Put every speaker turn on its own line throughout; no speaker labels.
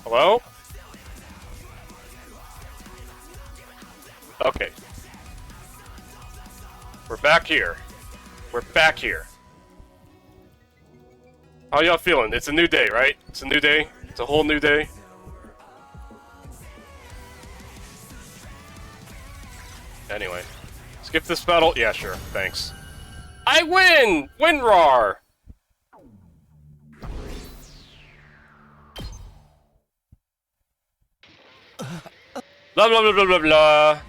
Hello? Okay. We're back here. We're back here. How y'all feeling? It's a new day, right? It's a new day. It's a whole new day. Anyway. Skip this battle? Yeah, sure. Thanks. I win! WinRAR! Blah blah blah blah blah blah.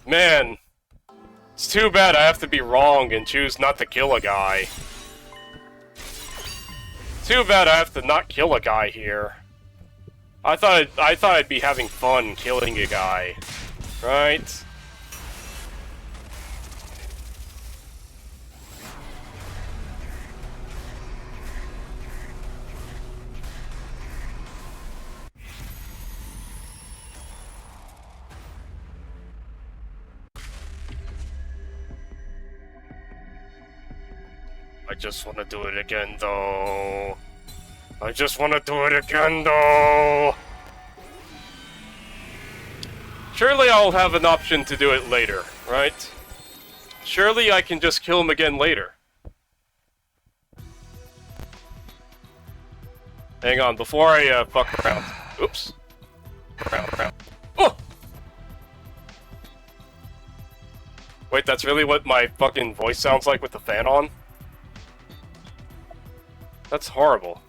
Man. It's too bad I have to be wrong and choose not to kill a guy. Too bad I have to not kill a guy here. I thought I'd be having fun killing a guy. Right? I just want to do it again, though. I just want to do it again, though. Surely I'll have an option to do it later, right? Surely I can just kill him again later. Hang on, before I fuck around. Oops. Around. Oh! Wait, that's really what my fucking voice sounds like with the fan on? That's horrible.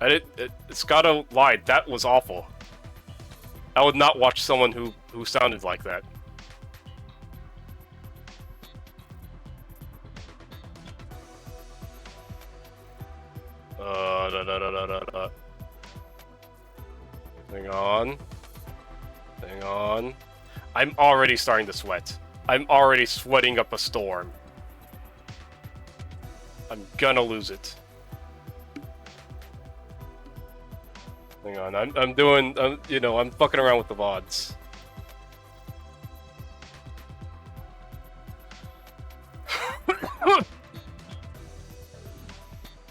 It's gotta lie, that was awful. I would not watch someone who sounded like that. Hang on. Hang on. I'm already starting to sweat. I'm already sweating up a storm. I'm gonna lose it. Hang on, I'm doing, you know, I'm fucking around with the VODs.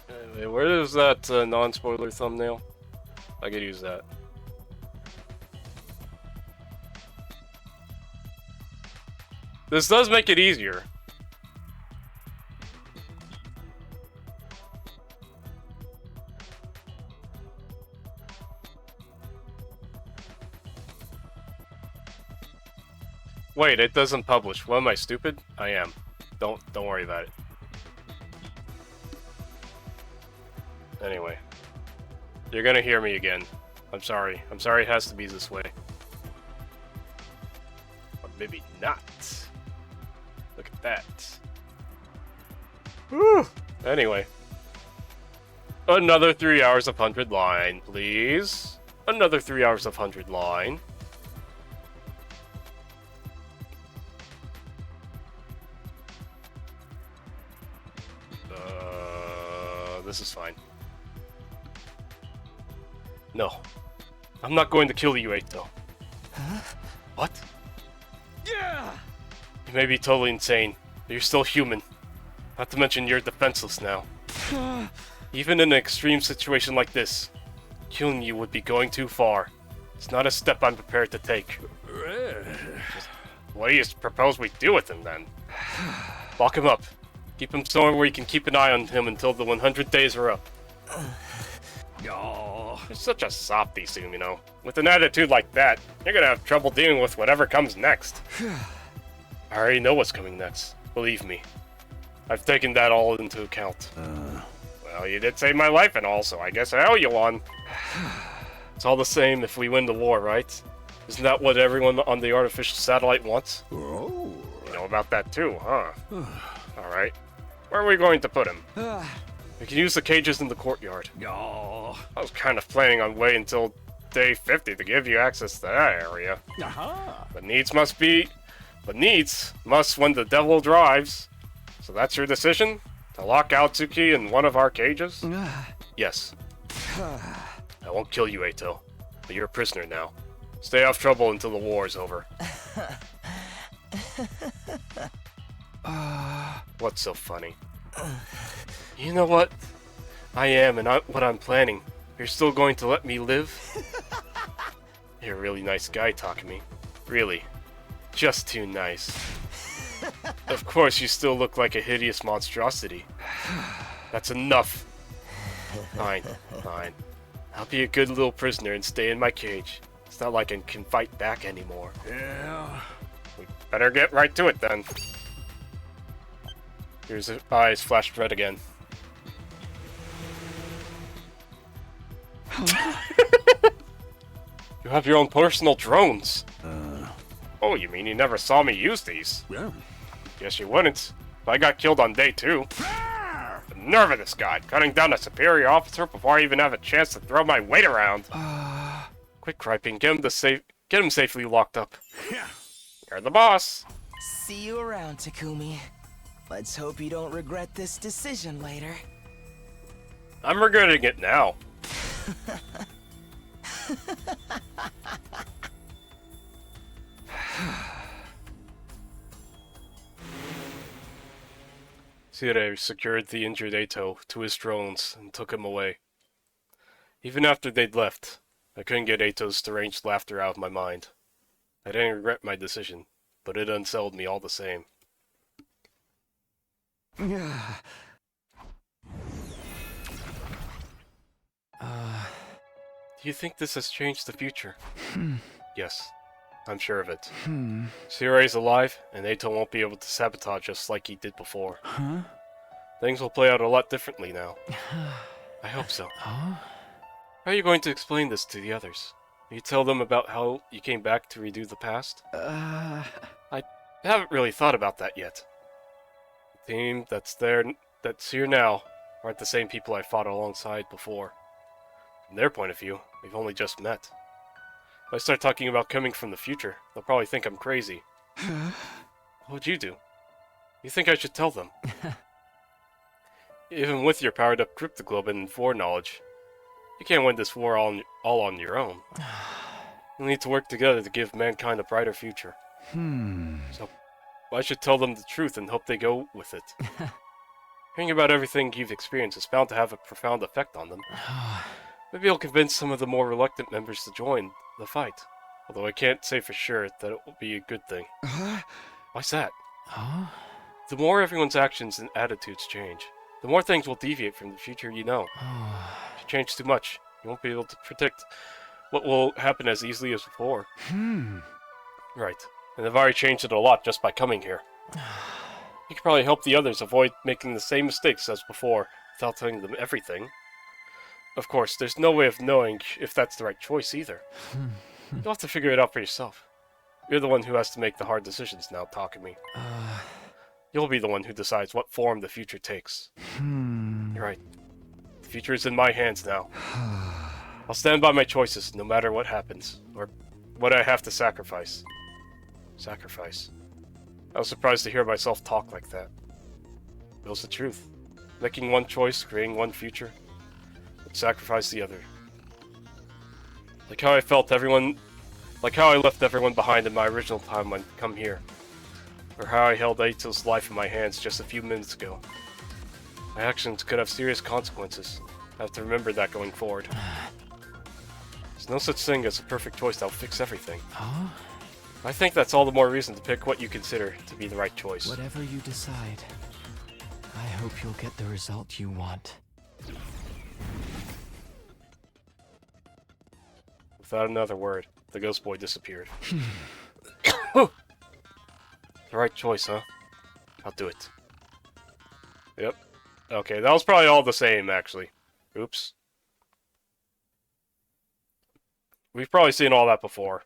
Anyway, where is that non-spoiler thumbnail? I could use that. This does make it easier. Wait, it doesn't publish. What, am I stupid? I am. Don't worry about it. Anyway. You're gonna hear me again. I'm sorry. I'm sorry it has to be this way. Or maybe not. Look at that. Whew. Anyway. Another 3 hours of 100 line, please. Another 3 hours of 100 line. This is fine. No. I'm not going to kill you, Eito.
Huh?
What?
Yeah!
You may be totally insane, but you're still human. Not to mention you're defenseless now. Even in an extreme situation like this, killing you would be going too far. It's not a step I'm prepared to take. Just, what do you propose we do with him, then? Lock him up. Keep him somewhere where you can keep an eye on him until the 100 days are up.
Oh.
You're such a softy, Sumino. With an attitude like that, you're gonna have trouble dealing with whatever comes next. I already know what's coming next. Believe me. I've taken that all into account. Well, you did save my life and all, so I guess I owe you one. It's all the same if we win the war, right? Isn't that what everyone on the artificial satellite wants?
Oh.
You know about that too, huh? Alright. Where are we going to put him? We can use the cages in the courtyard.
Oh.
I was kind of planning on waiting until day 50 to give you access to that area. But needs must when the devil drives. So that's your decision? To lock Aotsuki in one of our cages? Yes. I won't kill you, Eito. But you're a prisoner now. Stay off trouble until the war is over. What's so funny? You know what? I am, and what I'm planning. You're still going to let me live? You're a really nice guy, Takumi. Really. Just too nice. Of course, you still look like a hideous monstrosity. That's enough. Fine, fine. I'll be a good little prisoner and stay in my cage. It's not like I can fight back anymore.
Yeah.
We better get right to it then. Here's his eyes flashed red again. You have your own personal drones. Oh, you mean you never saw me use these?
Yeah.
Guess you wouldn't. I got killed on day 2. The nerve of this guy, cutting down a superior officer before I even have a chance to throw my weight around. Quit griping. Get him safely locked up.
Yeah.
You're the boss.
See you around, Takumi. Let's hope you don't regret this decision later.
I'm regretting it now. Sire secured the injured Eito to his drones and took him away. Even after they'd left, I couldn't get Eito's deranged laughter out of my mind. I didn't regret my decision, but it unsettled me all the same. Do you think this has changed the future? Yes, I'm sure of it. Sire's alive, and Eito won't be able to sabotage us like he did before.
Huh?
Things will play out a lot differently now. I hope so.
Huh?
How are you going to explain this to the others? Will you tell them about how you came back to redo the past? I haven't really thought about that yet. The team that's here now, aren't the same people I fought alongside before. From their point of view, we've only just met. If I start talking about coming from the future, they'll probably think I'm crazy. What would you do? You think I should tell them? Even with your powered-up cryptoglobin and foreknowledge, you can't win this war all on your own. We'll need to work together to give mankind a brighter future. So, I should tell them the truth and hope they go with it. Hearing about everything you've experienced is bound to have a profound effect on them. Maybe I'll convince some of the more reluctant members to join the fight. Although I can't say for sure that it will be a good thing. Why's that? The more everyone's actions and attitudes change, the more things will deviate from the future you know. If you change too much, you won't be able to predict what will happen as easily as before. Right. And I've already changed it a lot just by coming here. You could probably help the others avoid making the same mistakes as before without telling them everything. Of course, there's no way of knowing if that's the right choice either. You'll have to figure it out for yourself. You're the one who has to make the hard decisions now, Takumi. You'll be the one who decides what form the future takes. You're right. The future is in my hands now. I'll stand by my choices no matter what happens, or what I have to sacrifice. Sacrifice. I was surprised to hear myself talk like that. It was the truth. Making one choice, creating one future, would sacrifice the other. Like how I left everyone behind in my original time when I come here. Or how I held Eito's life in my hands just a few minutes ago. My actions could have serious consequences. I have to remember that going forward. There's no such thing as a perfect choice that'll fix everything. I think that's all the more reason to pick what you consider to be the right choice.
Whatever you decide, I hope you'll get the result you want.
Without another word, the ghost boy disappeared. The right choice, huh? I'll do it. Yep. Okay, that was probably all the same, actually. Oops. We've probably seen all that before.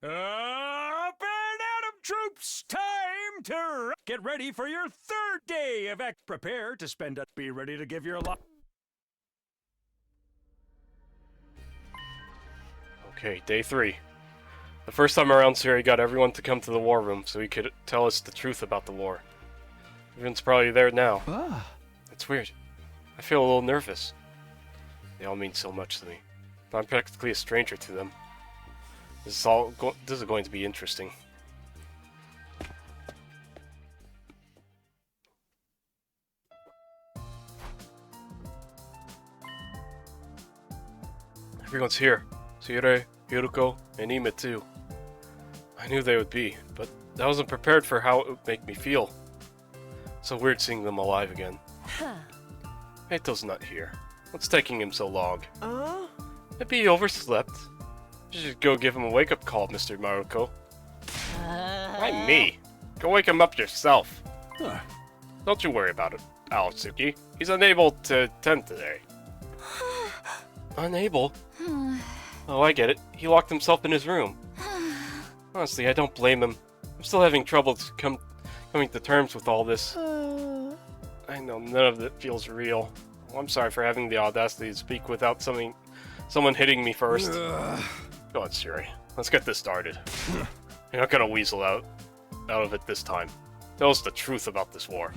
Up and at 'em, troops! Time to get ready for your third day of prepare to spend it. Be ready to give your life.
Okay, day 3. The first time around, Siri got everyone to come to the war room so he could tell us the truth about the war. Everyone's probably there now. It's weird. I feel a little nervous. They all mean so much to me, but I'm practically a stranger to them. This is going to be interesting. Everyone's here. Seirei, Hiruko, and Ime too. I knew they would be, but I wasn't prepared for how it would make me feel. So weird seeing them alive again. Eito's not here. What's taking him so long? Maybe he overslept. You should go give him a wake-up call, Mr. Maruko. Why me? Go wake him up yourself. Don't you worry about it, Aotsuki. He's unable to attend today. Unable? Oh, I get it. He locked himself in his room. Honestly, I don't blame him. I'm still having trouble coming to terms with all this. I know none of it feels real. Well, I'm sorry for having the audacity to speak without someone hitting me first. Go on, Siri. Let's get this started. You're not gonna weasel out of it this time. Tell us the truth about this war.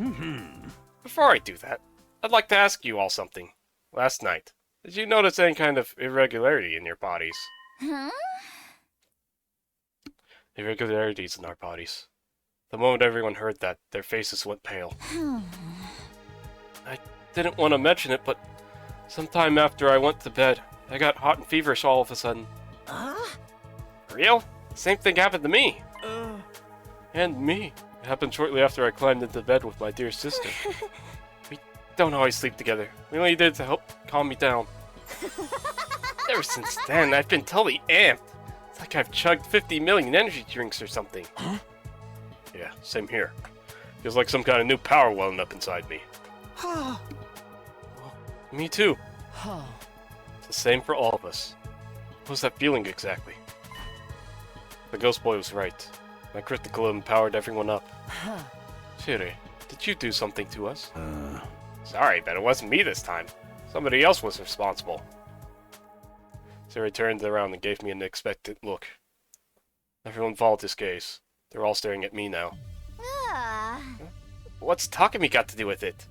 Before I do that, I'd like to ask you all something. Last night, did you notice any kind of irregularity in your bodies? Irregularities in our bodies. The moment everyone heard that, their faces went pale. I didn't want to mention it, but sometime after I went to bed, I got hot and feverish all of a sudden. Real? Same thing happened to me. And me. It happened shortly after I climbed into bed with my dear sister. We don't always sleep together. We only did to help calm me down. Ever since then, I've been totally amped. It's like I've chugged 50 million energy drinks or something. Yeah, same here. Feels like some kind of new power welling up inside me. Well, me too. It's the same for all of us. What was that feeling exactly? The ghost boy was right. My critical empowered everyone up. Shiri, did you do something to us? Sorry, but it wasn't me this time. Somebody else was responsible. Shiri turned around and gave me an expectant look. Everyone followed his gaze. They're all staring at me now. What's Takumi got to do with it?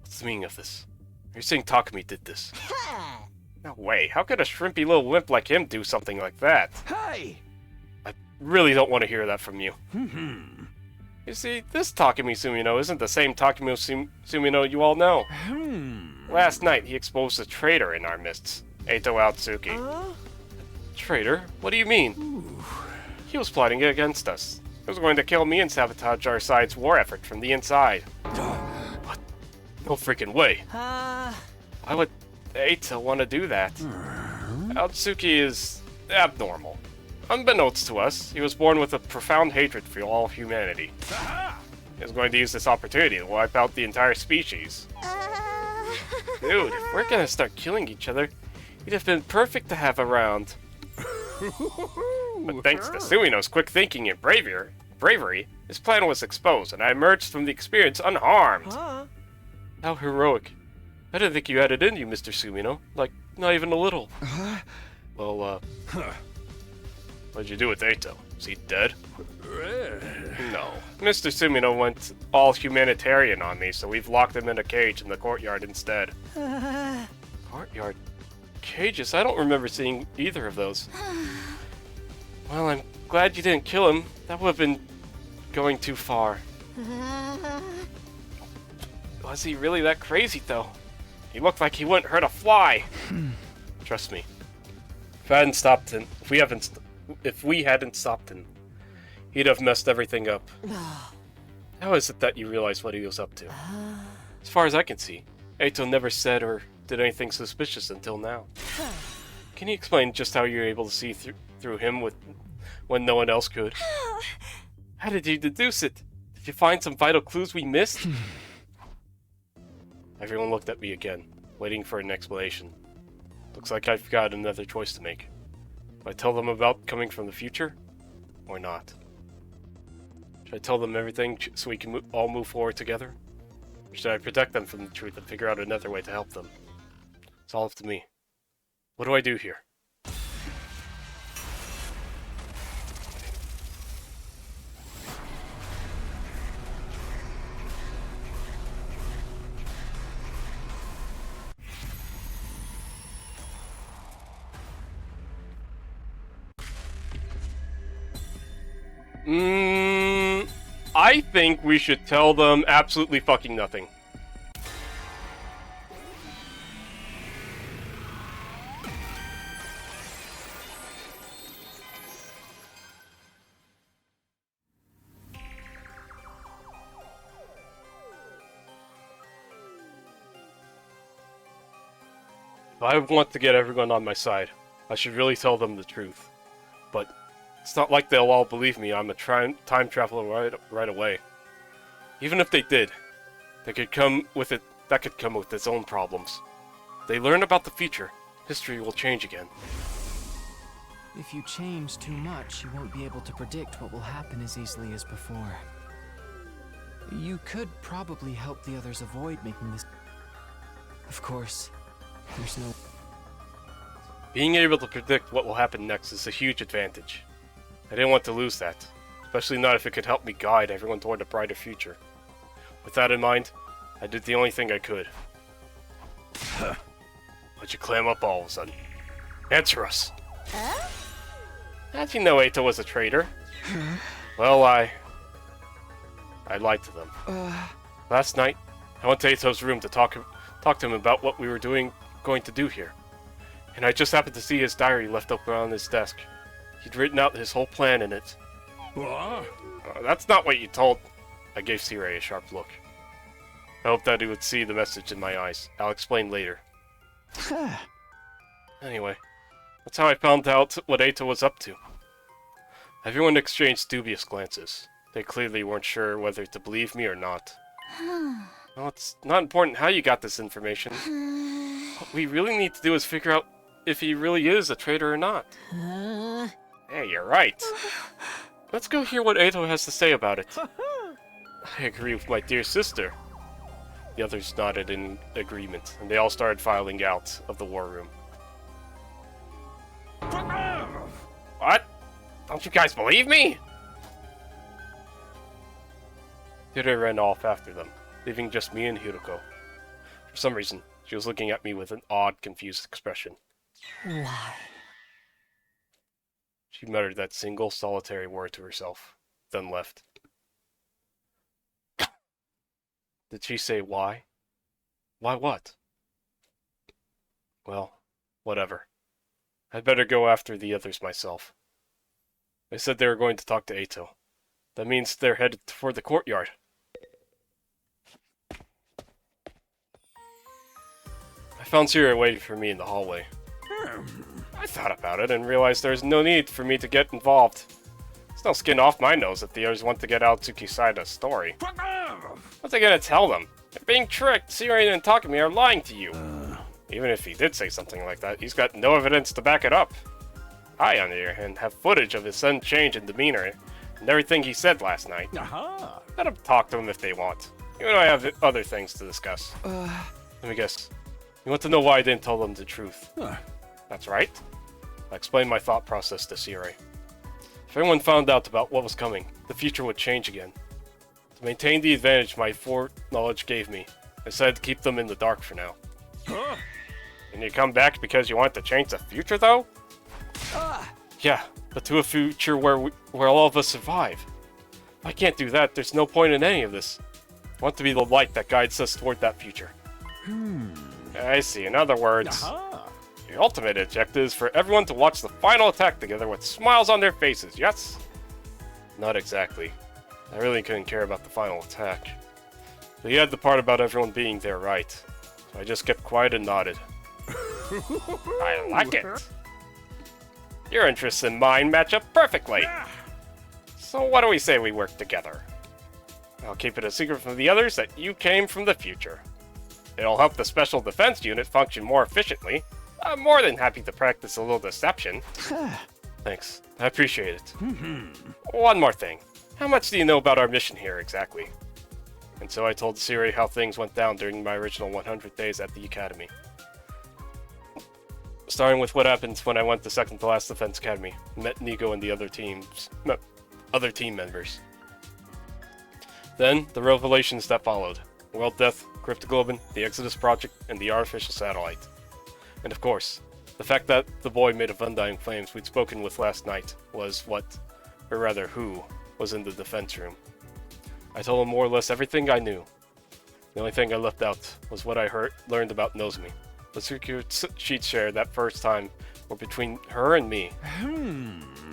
What's the meaning of this? Are you saying Takumi did this? No way. How could a shrimpy little wimp like him do something like that?
Hey!
I really don't want to hear that from you. You see, this Takumi Sumino isn't the same Takumi Sumino you all know. Last night, he exposed a traitor in our midst, Eito Aotsuki. Traitor? What do you mean? He was plotting against us. He was going to kill me and sabotage our side's war effort from the inside. What? No freaking way. Why would Eito want to do that? Aotsuki is abnormal. Unbeknownst to us, he was born with a profound hatred for all humanity. He was going to use this opportunity to wipe out the entire species. Dude, if we're gonna start killing each other, he'd have been perfect to have around. But thanks to Sumino's quick thinking and bravery, his plan was exposed, and I emerged from the experience unharmed. How heroic. I didn't think you had it in you, Mr. Sumino. Like, not even a little. Well, what'd you do with Eito? Is he dead? No. Mr. Sumino went all humanitarian on me, so we've locked him in a cage in the courtyard instead. Courtyard? Cages? I don't remember seeing either of those. Well, I'm glad you didn't kill him. That would have been going too far. Was he really that crazy, though? He looked like he wouldn't hurt a fly. Trust me. If I hadn't stopped him, if we hadn't stopped him, he'd have messed everything up. How is it that you realize what he was up to? As far as I can see, Eito never said or did anything suspicious until now. Can you explain just how you're able to see through him when no one else could? How did you deduce it? Did you find some vital clues we missed? Everyone looked at me again, waiting for an explanation. Looks like I've got another choice to make. Do I tell them about coming from the future, or not? Should I tell them everything so we can all move forward together? Or should I protect them from the truth and figure out another way to help them? It's all up to me. What do I do here? I think we should tell them absolutely fucking nothing. I want to get everyone on my side. I should really tell them the truth. But it's not like they'll all believe me I'm a time traveler right away. Even if they did, that could come with its own problems. They learn about the future. History will change again.
If you change too much, you won't be able to predict what will happen as easily as before. You could probably help the others avoid making this. Of course, there's no...
Being able to predict what will happen next is a huge advantage. I didn't want to lose that, especially not if it could help me guide everyone toward a brighter future. With that in mind, I did the only thing I could. Why'd you clam up all of a sudden? Answer us! How'd you know Eito was a traitor? Well, I lied to them. Last night, I went to Eito's room to talk to him about what we were going to do here. And I just happened to see his diary left open on his desk. He'd written out his whole plan in it.
What?
That's not what you told... I gave Sirei a sharp look. I hoped that he would see the message in my eyes. I'll explain later. Anyway, that's how I found out what Eito was up to. Everyone exchanged dubious glances. They clearly weren't sure whether to believe me or not. Well, it's not important how you got this information. What we really need to do is figure out if he really is a traitor or not. Hey, you're right. Let's go hear what Eito has to say about it. I agree with my dear sister. The others nodded in agreement, and they all started filing out of the war room. What? Don't you guys believe me? Hiro ran off after them, leaving just me and Hiroko. For some reason, she was looking at me with an odd, confused expression.
Why?
She muttered that single, solitary word to herself, then left. Did she say why? Why what? Well, whatever. I'd better go after the others myself. They said they were going to talk to Eito. That means they're headed for the courtyard. I found Sirei waiting for me in the hallway. I thought about it and realized there's no need for me to get involved. There's no skin off my nose if the others want to get Aotsuki's side of the story. What's I gonna tell them? They're being tricked. Sirei and Takumi are lying to you. Even if he did say something like that, he's got no evidence to back it up. I, on the other hand, have footage of his sudden change in demeanor and everything he said last night. Let them talk to him if they want. You and I have other things to discuss. Let me guess. You want to know why I didn't tell them the truth? That's right. I explained my thought process to Sirei. If everyone found out about what was coming, the future would change again. To maintain the advantage my foreknowledge gave me, I decided to keep them in the dark for now. Can you come back because you want to change the future, though? Yeah, but to a future where all of us survive. If I can't do that, there's no point in any of this. I want to be the light that guides us toward that future. I see. In other words, the ultimate objective is for everyone to watch the final attack together with smiles on their faces, yes? Not exactly. I really couldn't care about the final attack. But you had the part about everyone being there right. So I just kept quiet and nodded. I like it. Your interests and mine match up perfectly. So what do we say we work together? I'll keep it a secret from the others that you came from the future. It'll help the Special Defense Unit function more efficiently. I'm more than happy to practice a little deception. Thanks. I appreciate it. One more thing. How much do you know about our mission here exactly? And so I told Sirei how things went down during my original 100 days at the Academy. Starting with what happened when I went to second to last Defense Academy, met Nico and the other team members. Then, the revelations that followed. World Death, Cryptoglobin, the Exodus Project, and the artificial satellite. And of course, the fact that the boy made of undying flames we'd spoken with last night was who, was in the defense room. I told him more or less everything I knew. The only thing I left out was what I learned about Nozomi. The secret sheets shared that first time were between her and me.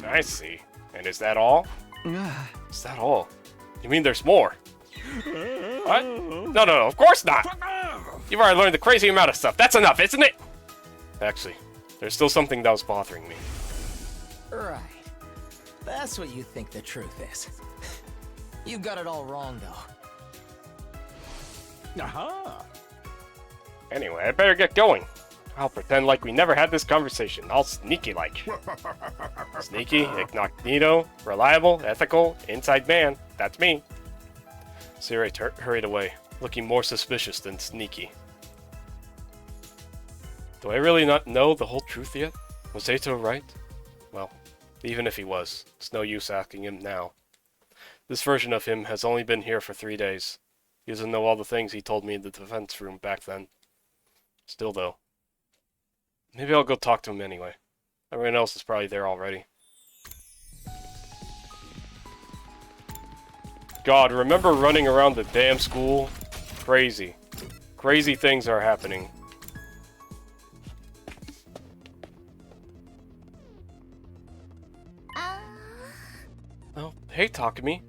I see. And is that all? Is that all? You mean there's more? What? No, of course not! You've already learned the crazy amount of stuff. That's enough, isn't it? Actually, there's still something that was bothering me.
Right. That's what you think the truth is. You got it all wrong, though.
Aha!
Anyway, I better get going. I'll pretend like we never had this conversation, all sneaky-like. Sneaky, incognito, reliable, ethical, inside man. That's me. Sirei hurried away, looking more suspicious than sneaky. Do I really not know the whole truth yet? Was Eito right? Well, even if he was, it's no use asking him now. This version of him has only been here for 3 days. He doesn't know all the things he told me in the defense room back then. Still, though. Maybe I'll go talk to him anyway. Everyone else is probably there already. God, remember running around the damn school? Crazy. Crazy things are happening. Oh, hey, Takumi.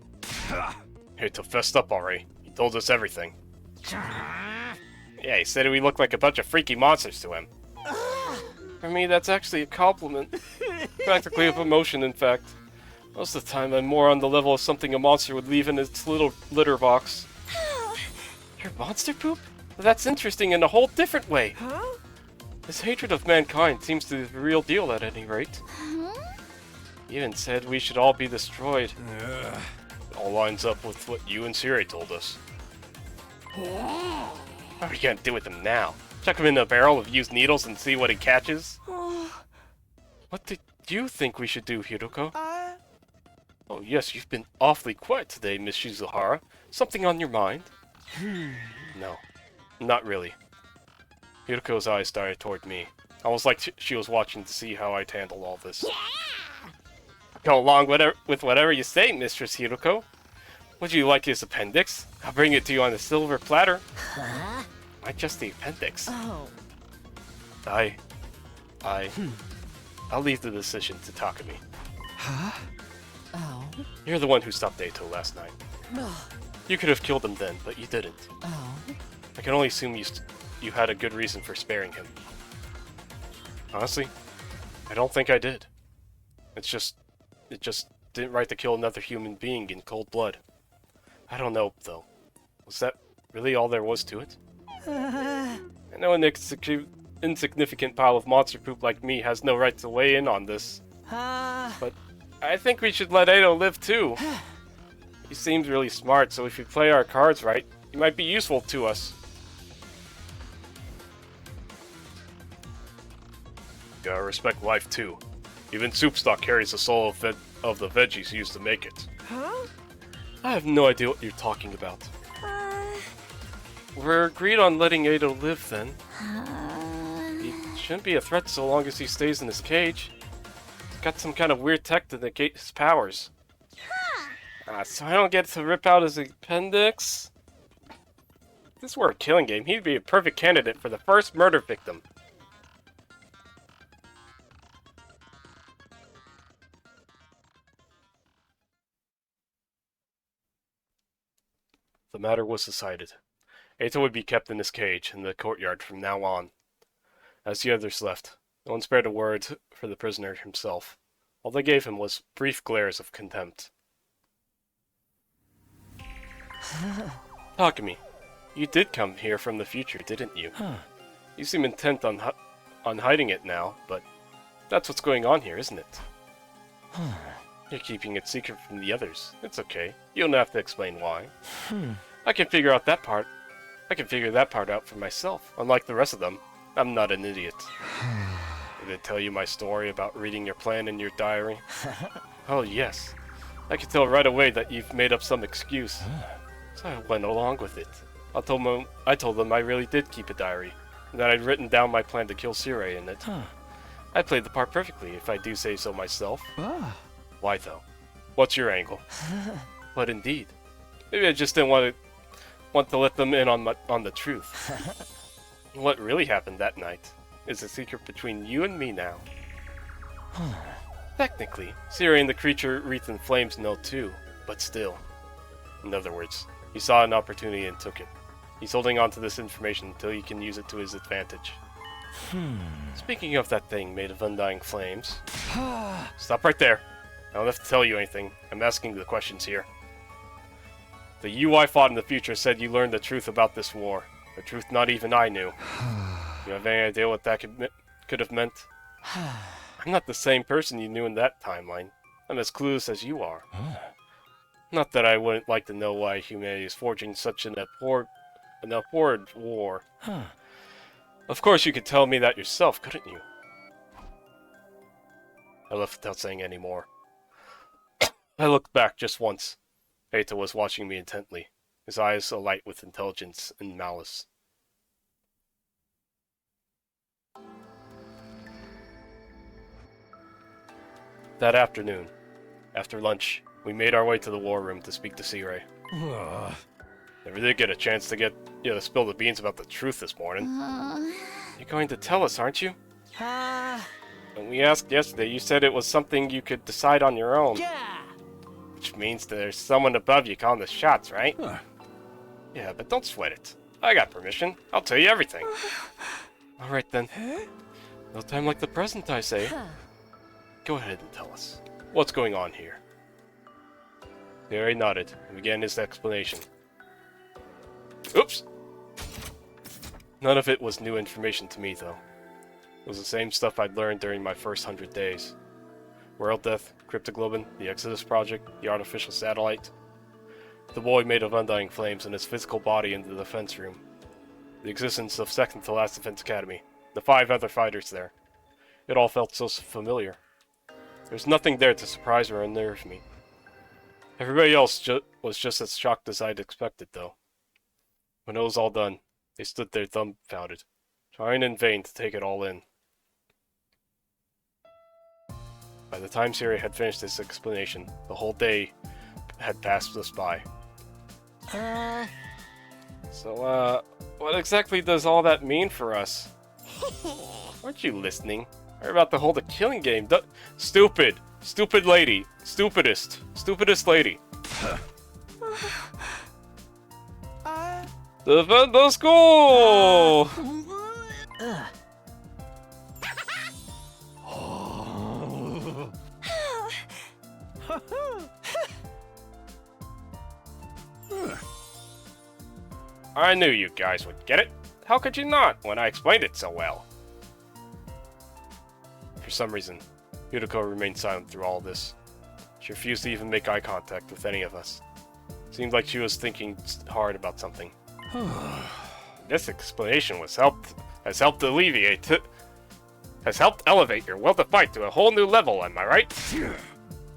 Eito fessed up already. He told us everything. Yeah, he said we looked like a bunch of freaky monsters to him. For me, that's actually a compliment. Practically a promotion, in fact. Most of the time, I'm more on the level of something a monster would leave in its little litter box. Your monster poop? That's interesting in a whole different way.
Huh?
His hatred of mankind seems to be the real deal at any rate. He even said we should all be destroyed. It all lines up with what you and Sirei told us. What are you gonna do with him now? Chuck him in a barrel of used needles and see what he catches? What did you think we should do, Hiroko? Oh yes, you've been awfully quiet today, Miss Shizuhara. Something on your mind? No, not really. Hiroko's eyes started toward me, almost like she was watching to see how I'd handle all this. Go along with whatever you say, Mistress Hiroko. Would you like his appendix? I'll bring it to you on a silver platter.
Huh?
Why just the appendix?
Oh.
I'll leave the decision to Takumi.
Huh?
Oh.
You're the one who stopped Eito last night. You could have killed him then, but you didn't.
Oh.
I can only assume you had a good reason for sparing him. Honestly, I don't think I did. It just didn't right to kill another human being in cold blood. I don't know, though. Was that really all there was to it? I know an insignificant pile of monster poop like me has no right to weigh in on this. But I think we should let Eito live too. He seems really smart, so if we play our cards right, he might be useful to us. Gotta respect life too. Even soup stock carries the soul of the veggies used to make it.
Huh?
I have no idea what you're talking about. We're agreed on letting Eito live then. He shouldn't be a threat so long as he stays in his cage. He's got some kind of weird tech to negate his powers. So I don't get to rip out his appendix? If this were a killing game, he'd be a perfect candidate for the first murder victim. The matter was decided. Eito would be kept in his cage in the courtyard from now on. As the others left, no one spared a word for the prisoner himself. All they gave him was brief glares of contempt. Takumi, you did come here from the future, didn't you? You seem intent on hiding it now, but that's what's going on here, isn't it? You're keeping it secret from the others. It's okay. You don't have to explain why. I can figure that part out for myself. Unlike the rest of them, I'm not an idiot. Did I tell you my story about reading your plan in your diary? Oh yes. I could tell right away that you've made up some excuse. So I went along with it. I told them I really did keep a diary, and that I'd written down my plan to kill Sirei in it. I played the part perfectly, if I do say so myself. Why though? What's your angle? But indeed, maybe I just didn't want to let them in on the truth. What really happened that night is a secret between you and me now. Technically, Sirei and the creature wreathed in flames know too, but still. In other words, he saw an opportunity and took it. He's holding on to this information until he can use it to his advantage. Speaking of that thing made of undying flames... Stop right there. I don't have to tell you anything. I'm asking the questions here. The you I fought in the future said you learned the truth about this war. A truth not even I knew. You have any idea what that could have meant? I'm not the same person you knew in that timeline. I'm as clueless as you are. Not that I wouldn't like to know why humanity is forging such an abhorrent war. Of course you could tell me that yourself, couldn't you? I left without saying any more. I looked back just once. Eita was watching me intently, his eyes alight with intelligence and malice. That afternoon, after lunch, we made our way to the war room to speak to Seirei. Never did get a chance to get you to spill the beans about the truth this morning. You're going to tell us, aren't you? When we asked yesterday, you said it was something you could decide on your own. Which means there's someone above you calling the shots, right? Yeah, but don't sweat it. I got permission. I'll tell you everything. Alright then. No time like the present, I say. Go ahead and tell us. What's going on here? Seirei nodded and began his explanation. Oops! None of it was new information to me, though. It was the same stuff I'd learned during my first 100 days. World Death, Cryptoglobin, the Exodus Project, the artificial satellite. The boy made of undying flames and his physical body in the defense room. The existence of second to last Defense Academy. The 5 other fighters there. It all felt so familiar. There's nothing there to surprise or unnerve me. Everybody else was just as shocked as I'd expected, though. When it was all done, they stood there dumbfounded, trying in vain to take it all in. By the time Seirei had finished his explanation, the whole day had passed us by. So, what exactly does all that mean for us? Aren't you listening? We're about to hold a killing game. Stupid! Stupid lady! Stupidest! Stupidest lady! Defend the school! I knew you guys would get it. How could you not, when I explained it so well? For some reason, Yuriko remained silent through all this. She refused to even make eye contact with any of us. Seemed like she was thinking hard about something. This explanation has helped elevate your will to fight to a whole new level, am I right?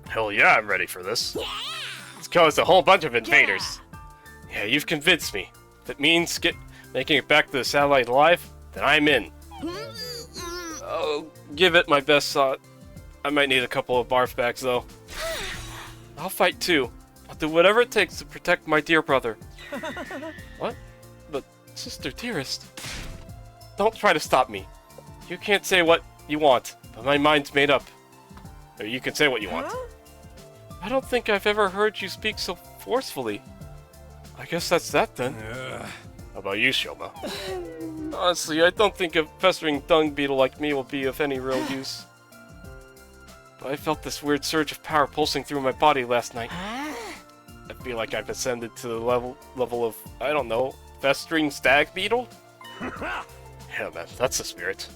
Hell yeah, I'm ready for this. It's caused a whole bunch of invaders. Yeah, you've convinced me. If it means making it back to the satellite alive, then I'm in. I'll give it my best shot. I might need a couple of barf bags, though. I'll fight too. I'll do whatever it takes to protect my dear brother. What? But, sister dearest... Don't try to stop me. You can't say what you want, but my mind's made up. Or you can say what you want. I don't think I've ever heard you speak so forcefully. I guess that's that then. How about you, Shoma? Honestly, I don't think a festering dung beetle like me will be of any real use. But I felt this weird surge of power pulsing through my body last night. I feel like I've ascended to the level of, I don't know, festering stag beetle? Yeah, man, that's the spirit.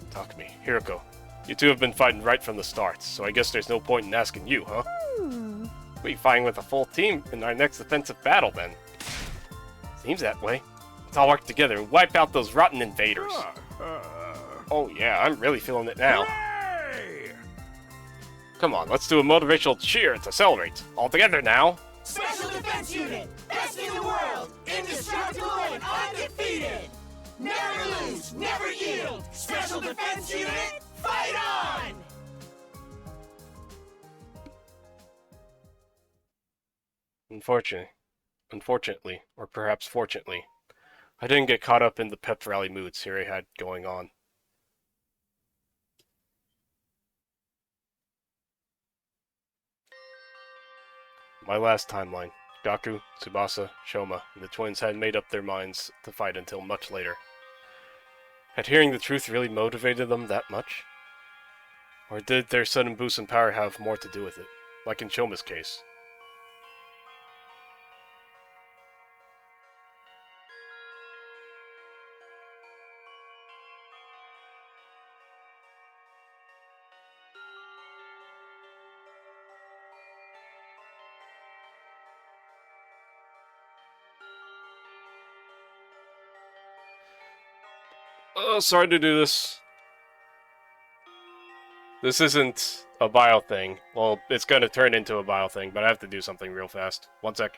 Talk to me. Hiroko. You two have been fighting right from the start, so I guess there's no point in asking you, huh? We'll be fighting with a full team in our next defensive battle, then. Seems that way. Let's all work together and wipe out those rotten invaders. Oh yeah, I'm really feeling it now. Come on, let's do a motivational cheer to celebrate. All together now.
Special Defense Unit! Best in the world! Indestructible and undefeated! Never lose, never yield! Special Defense Unit, fight on!
Unfortunately, or perhaps fortunately, I didn't get caught up in the pep rally mood Seirei had going on. My last timeline, Gaku, Tsubasa, Shoma, and the twins hadn't made up their minds to fight until much later. Had hearing the truth really motivated them that much? Or did their sudden boost in power have more to do with it, like in Choma's case? Oh, sorry to do this. This isn't a bio thing. Well, it's gonna turn into a bio thing, but I have to do something real fast. One sec.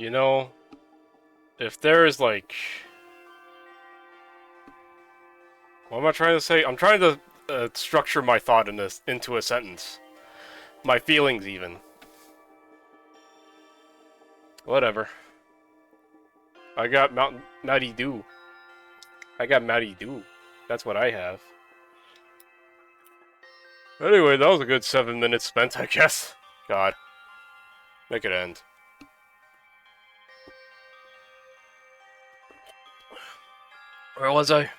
You know, if there is like... What am I trying to say? I'm trying to structure my thought into a sentence. My feelings, even. Whatever. I got Matty Doo. I got Matty Doo. That's what I have. Anyway, that was a good 7 minutes spent, I guess. God. Make it end. Where was I?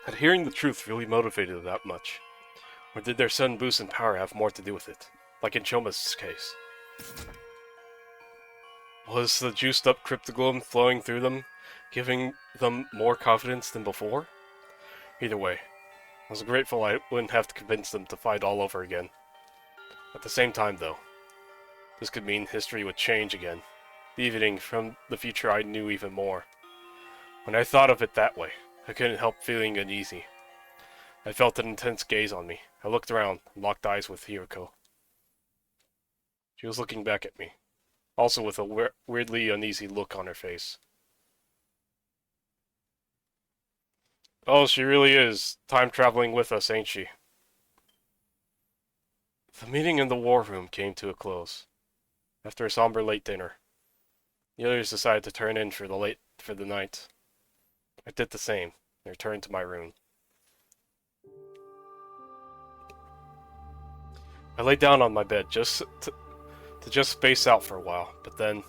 Had hearing the truth really motivated that much? Or did their sudden boost in power have more to do with it? Like in Choma's case. Was the juiced up cryptogloom flowing through them, giving them more confidence than before? Either way, I was grateful I wouldn't have to convince them to fight all over again. At the same time, though, this could mean history would change again, deviating from the future I knew even more. When I thought of it that way, I couldn't help feeling uneasy. I felt an intense gaze on me. I looked around and locked eyes with Hiroko. She was looking back at me, also with a weirdly uneasy look on her face. Oh, she really is time-traveling with us, ain't she? The meeting in the war room came to a close. After a somber late dinner, the others decided to turn in for the night. I did the same and returned to my room. I lay down on my bed just to space out for a while, but then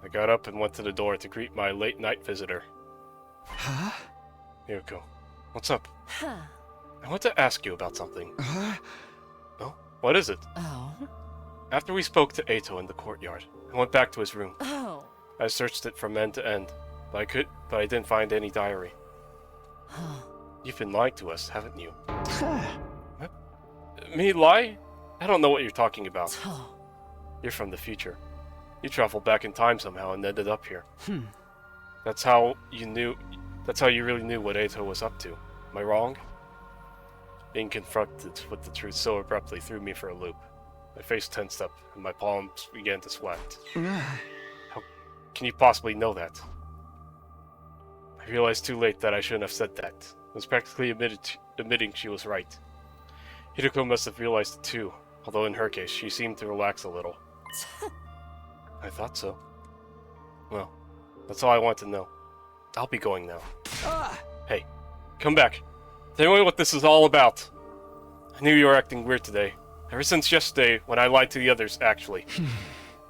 I got up and went to the door to greet my late night visitor.
Huh?
Hiroko, what's up?
Huh.
I want to ask you about something.
Huh?
Oh, what is it?
Oh.
After we spoke to Eito in the courtyard, I went back to his room.
Oh.
I searched it from end to end, but I didn't find any diary.
Huh.
You've been lying to us, haven't you? What? Me lie? I don't know what you're talking about.
Oh.
You're from the future. You traveled back in time somehow and ended up here.
Hmm.
That's how you really knew what Eito was up to. Am I wrong? Being confronted with the truth so abruptly threw me for a loop. My face tensed up, and my palms began to sweat. How can you possibly know that? I realized too late that I shouldn't have said that. I was practically admitting she was right. Hiroko must have realized it too, although in her case, she seemed to relax a little. I thought so. Well, that's all I want to know. I'll be going now. Hey, come back. Tell me what this is all about. I knew you were acting weird today. Ever since yesterday, when I lied to the others, actually.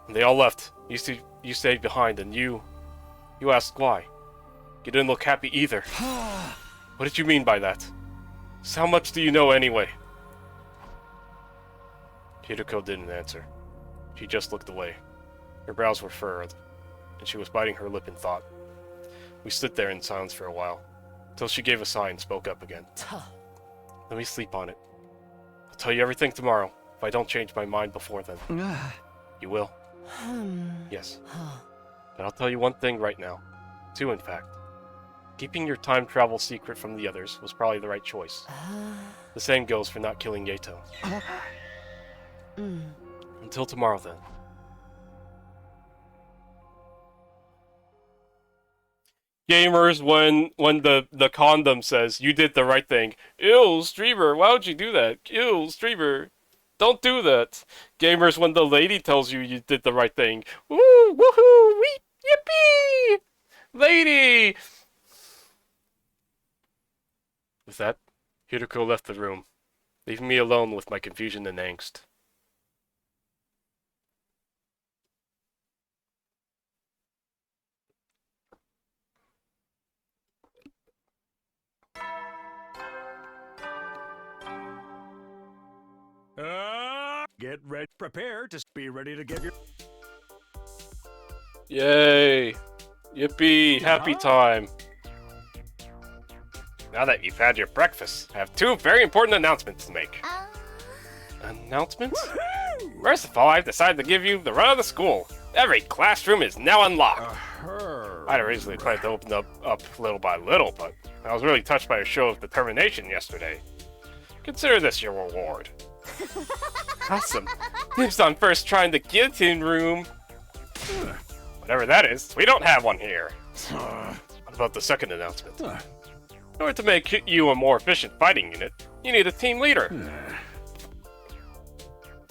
And they all left. You stayed behind, and you asked why. You didn't look happy either. What did you mean by that? So how much do you know anyway? Hiroko didn't answer. She just looked away. Her brows were furrowed, and she was biting her lip in thought. We stood there in silence for a while, till she gave a sigh and spoke up again. Let me sleep on it. I'll tell you everything tomorrow, if I don't change my mind before then. You will? Yes. But I'll tell you one thing right now. Two, in fact. Keeping your time travel secret from the others was probably the right choice. The same goes for not killing Eito. Until tomorrow, then. Gamers, when the condom says, you did the right thing. Ew, streamer, why would you do that? Ew, streamer, don't do that. Gamers, when the lady tells you did the right thing. Woo, woohoo, wee, yippee! Lady! With that, Hiroko left the room, leaving me alone with my confusion and angst.
Get ready, prepare to be ready to give your...
Yay! Yippee! Happy time! Now that you've had your breakfast, I have two very important announcements to make. Announcements? First of all, I've decided to give you the run of the school. Every classroom is now unlocked. I'd originally planned to open up little by little, but I was really touched by your show of determination yesterday. Consider this your reward. Awesome. Dibs on first trying the guillotine room. Whatever that is, we don't have one here. What about the second announcement? In order to make you a more efficient fighting unit, you need a team leader.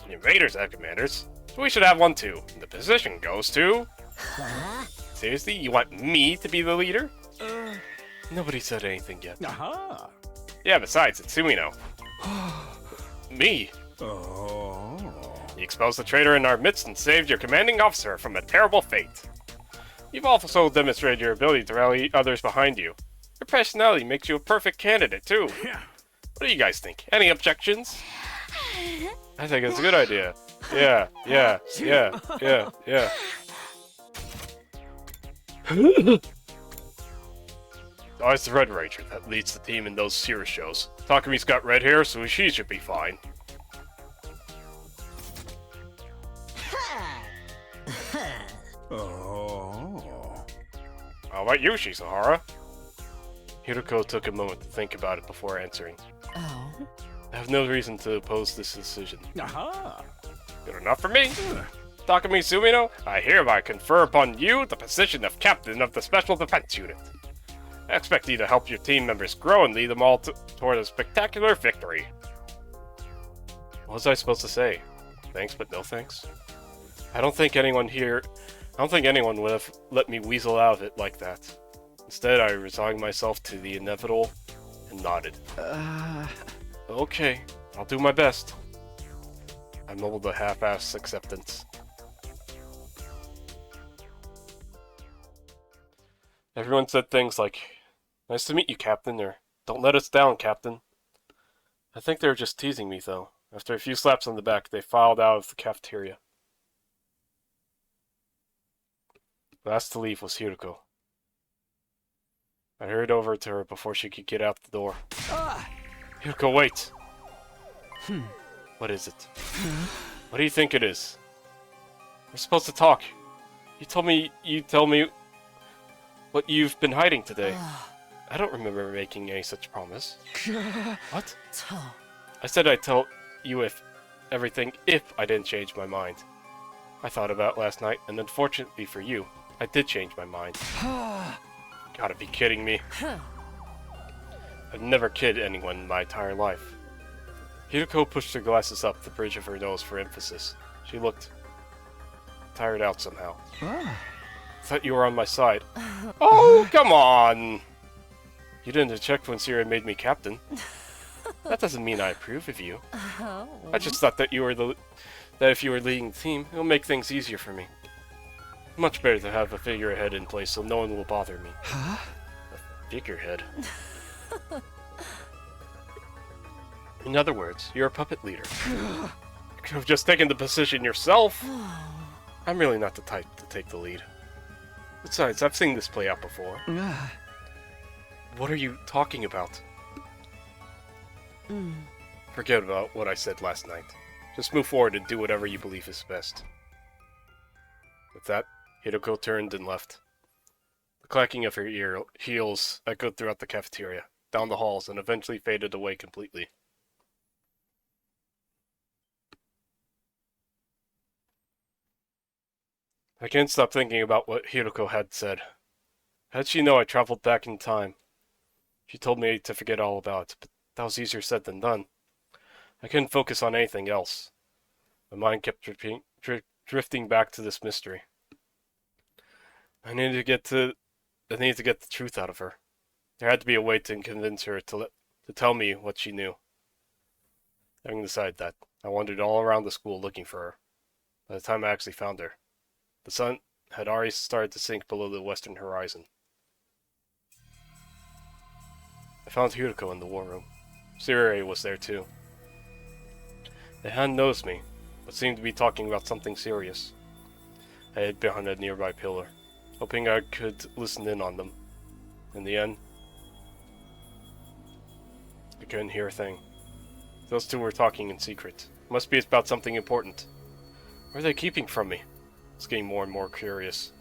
The Invaders have commanders, so we should have one too. And the position goes to... Seriously, you want me to be the leader? Nobody said anything yet.
Aha!
Yeah, besides, it's Sumino. Me?
Oh.
You exposed the traitor in our midst and saved your commanding officer from a terrible fate. You've also demonstrated your ability to rally others behind you. Your personality makes you a perfect candidate, too. What do you guys think? Any objections? I think it's a good idea. Yeah. Oh, it's the Red Ranger that leads the team in those Sierra shows. Takami's got red hair, so she should be fine.
Oh.
How about you, Shizahara? Hiroko took a moment to think about it before answering.
Oh?
I have no reason to oppose this decision.
Aha!
Good enough for me. Takami Sumino, I hereby confer upon you the position of Captain of the Special Defense Unit. I expect you to help your team members grow and lead them all toward a spectacular victory. What was I supposed to say? Thanks, but no thanks? I don't think anyone would have let me weasel out of it like that. Instead, I resigned myself to the inevitable and nodded. Okay, I'll do my best. I mumbled a half-assed acceptance. Everyone said things like, "Nice to meet you, Captain," or "Don't let us down, Captain." I think they were just teasing me, though. After a few slaps on the back, they filed out of the cafeteria. Last to leave was Hiroko. I hurried over to her before she could get out the door. Hiroko, wait! What is it? What do you think it is? We're supposed to talk. You'd tell me what you've been hiding today. I don't remember making any such promise. What? I said I'd tell you everything if I didn't change my mind. I thought about it last night, and unfortunately for you, I did change my mind. Gotta be kidding me. I've never kidded anyone in my entire life. Hiroko pushed her glasses up the bridge of her nose for emphasis. She looked tired out somehow. Thought you were on my side. Oh, come on! You didn't check when Sierra made me captain. That doesn't mean I approve of you. I just thought that if you were leading the team, it'll make things easier for me. Much better to have a figurehead in place so no one will bother me. A figurehead? In other words, you're a puppet leader. You could have just taken the position yourself. I'm really not the type to take the lead. Besides, I've seen this play out before. What are you talking about? Forget about what I said last night. Just move forward and do whatever you believe is best. With that, Hiroko turned and left. The clacking of her heels echoed throughout the cafeteria, down the halls, and eventually faded away completely. I can't stop thinking about what Hiroko had said. How'd she know I traveled back in time? She told me to forget all about it, but that was easier said than done. I couldn't focus on anything else. My mind kept drifting back to this mystery. I needed to get the truth out of her. There had to be a way to convince her to tell me what she knew. Having decided that, I wandered all around the school looking for her. By the time I actually found her, the sun had already started to sink below the western horizon. I found Hiroko in the war room. Sirei was there too. They hadn't noticed me, but seemed to be talking about something serious. I hid behind a nearby pillar, hoping I could listen in on them. In the end, I couldn't hear a thing. Those two were talking in secret. Must be about something important. What are they keeping from me? I was getting more and more curious.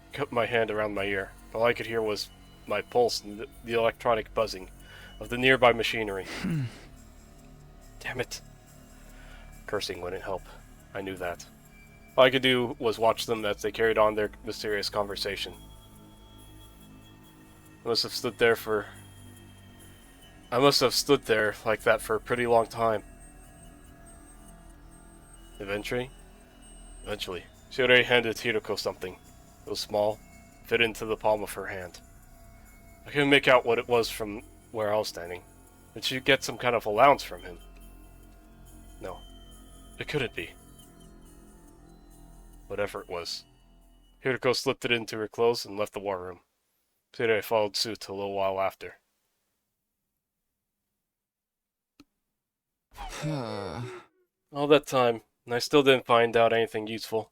I cupped my hand around my ear. All I could hear was my pulse and the electronic buzzing of the nearby machinery. Damn it. Cursing wouldn't help. I knew that. All I could do was watch them as they carried on their mysterious conversation. I must have stood there like that for a pretty long time. Eventually, Shiori handed Hiroko something. It was small, fit into the palm of her hand. I couldn't make out what it was from where I was standing. Did she get some kind of allowance from him? No, it couldn't be. Whatever it was. Hiroko slipped it into her clothes and left the war room. Shiori followed suit a little while after. All that time, and I still didn't find out anything useful.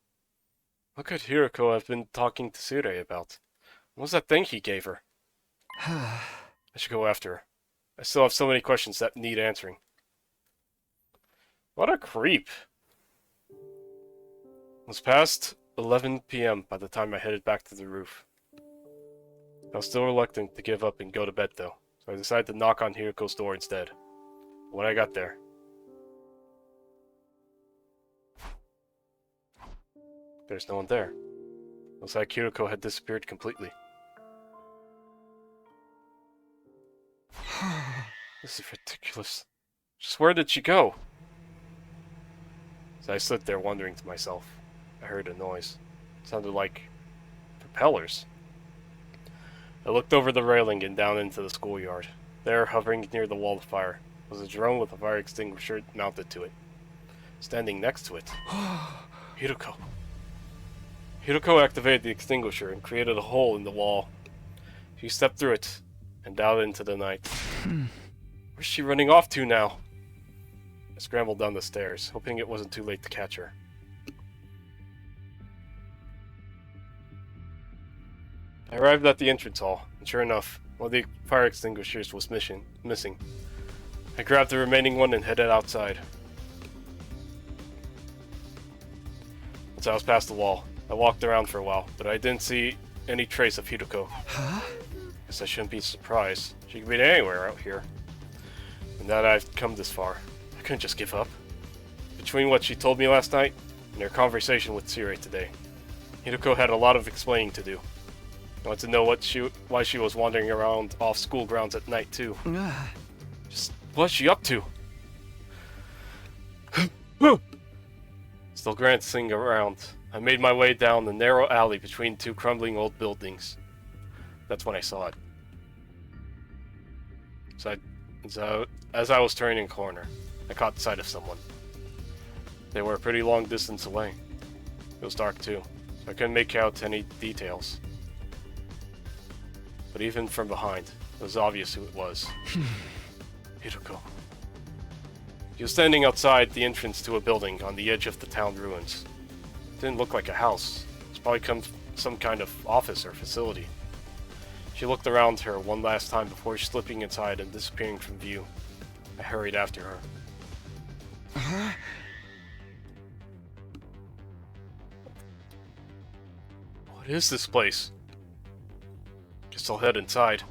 What could Hiroko have been talking to Sure about? What was that thing he gave her? I should go after her. I still have so many questions that need answering. What a creep. It was past 11 p.m. by the time I headed back to the roof. I was still reluctant to give up and go to bed though, so I decided to knock on Hiroko's door instead. When I got there, there's no one there. It looks like Hiroko had disappeared completely. This is ridiculous. Just where did she go? As I stood there wondering to myself, I heard a noise. It sounded like propellers. I looked over the railing and down into the schoolyard. There, hovering near the wall of fire, was a drone with a fire extinguisher mounted to it. Standing next to it, Hiroko. Hiroko activated the extinguisher and created a hole in the wall. She stepped through it and out into the night. Where's she running off to now? I scrambled down the stairs, hoping it wasn't too late to catch her. I arrived at the entrance hall, and sure enough, one of the fire extinguishers was missing. I grabbed the remaining one and headed outside. Once I was past the wall, I walked around for a while, but I didn't see any trace of Hiroko. Guess I shouldn't be surprised. She could be anywhere out here. And now that I've come this far, I couldn't just give up. Between what she told me last night and her conversation with Sire today, Hiroko had a lot of explaining to do. I want to know why she was wandering around off school grounds at night too. Just what's she up to? Still glancing around, I made my way down the narrow alley between two crumbling old buildings. That's when I saw it. So as I was turning a corner, I caught sight of someone. They were a pretty long distance away. It was dark too, so I couldn't make out any details. But even from behind, it was obvious who it was. Hiroko. He was standing outside the entrance to a building on the edge of the town ruins. It didn't look like a house. It's probably some kind of office or facility. She looked around her one last time before slipping inside and disappearing from view. I hurried after her. What is this place? Guess I'll head inside.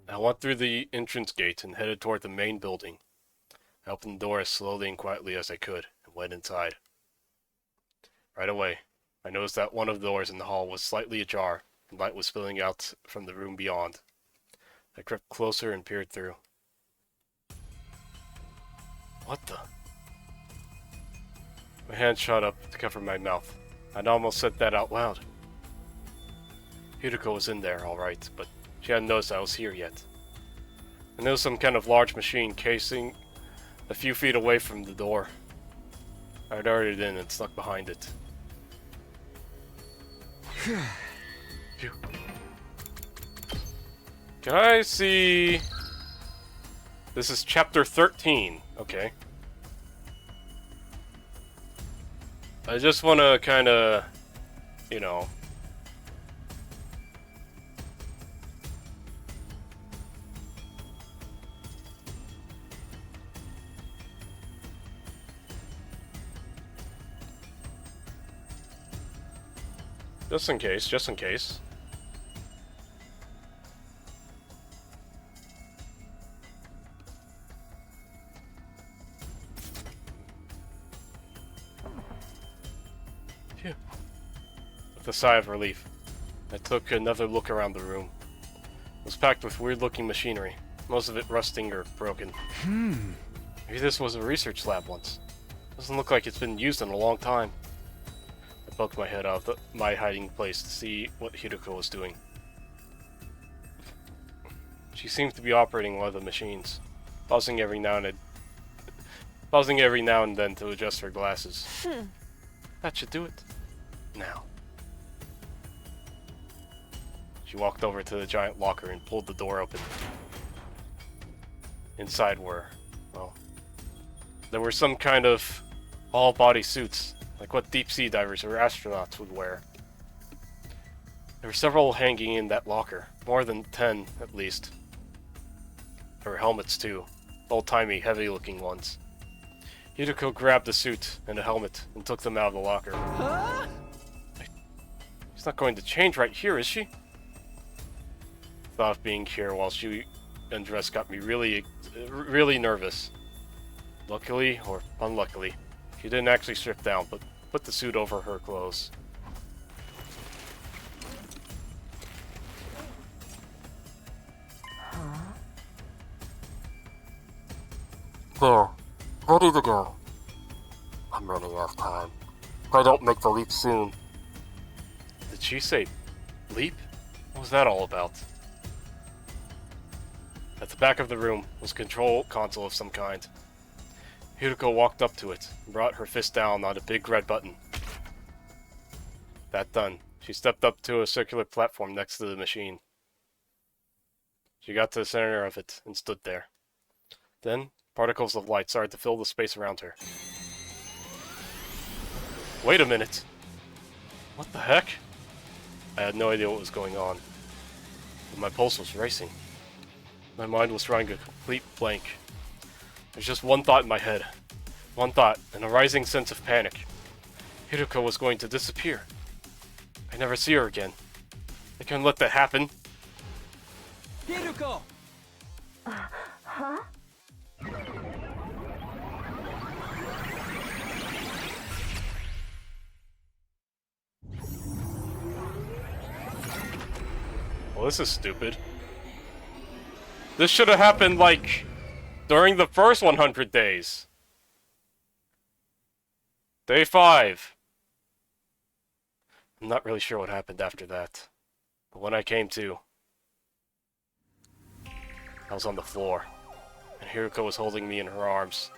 I went through the entrance gate and headed toward the main building. I opened the door as slowly and quietly as I could and went inside. Right away, I noticed that one of the doors in the hall was slightly ajar and light was spilling out from the room beyond. I crept closer and peered through. What the? My hand shot up to cover my mouth. I'd almost said that out loud. Hiroko was in there, alright, but she hadn't noticed I was here yet. And there was some kind of large machine casing a few feet away from the door. I darted in and snuck behind it. Phew. Can I see... This is chapter 13. Okay. I just want to kind of, you know... Just in case, just in case. sigh of relief. I took another look around the room. It was packed with weird-looking machinery, most of it rusting or broken. Maybe this was a research lab once. Doesn't look like it's been used in a long time. I poked my head out of my hiding place to see what Hiroko was doing. She seemed to be operating one of the machines, pausing every now and then to adjust her glasses. That should do it. Now. She walked over to the giant locker and pulled the door open. Inside were, well, there were some kind of all-body suits, like what deep-sea divers or astronauts would wear. There were several hanging in that locker, more than 10 at least. There were helmets too, old-timey, heavy-looking ones. Hiroko grabbed the suit and a helmet and took them out of the locker.
Huh?
She's not going to change right here, is she? Thought of being here while she undressed got me really nervous. Luckily, or unluckily, she didn't actually strip down, but put the suit over her clothes. There. Ready to go. I'm running out of time. If I don't make the leap soon. Did she say leap? What was that all about? At the back of the room was a control console of some kind. Hiroko walked up to it and brought her fist down on a big red button. That done, she stepped up to a circular platform next to the machine. She got to the center of it and stood there. Then, particles of light started to fill the space around her. Wait a minute! What the heck? I had no idea what was going on, but my pulse was racing. My mind was drawing a complete blank. There's just one thought in my head. One thought, and a rising sense of panic. Hiroko was going to disappear. I'd never see her again. I couldn't let that happen.
Hiroko!
Huh?
Well, this is stupid. This should have happened, like, during the first 100 days. Day 5. I'm not really sure what happened after that. But when I came to, I was on the floor, and Hiroko was holding me in her arms.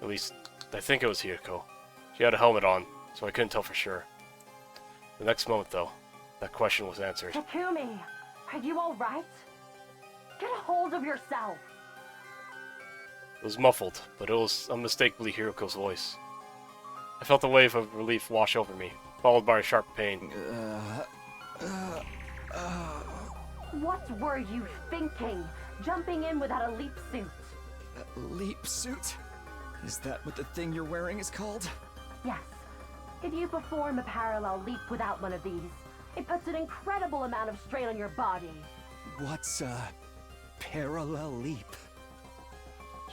At least, I think it was Hiroko. She had a helmet on, so I couldn't tell for sure. The next moment, though, that question was answered.
Takumi, are you all right? Get a hold of yourself.
It was muffled, but it was unmistakably Hiroko's voice. I felt a wave of relief wash over me, followed by a sharp pain.
What were you thinking? Jumping in without a leap suit.
Leap suit? Is that what the thing you're wearing is called?
Yes. If you perform a parallel leap without one of these, it puts an incredible amount of strain on your body.
What's a parallel leap?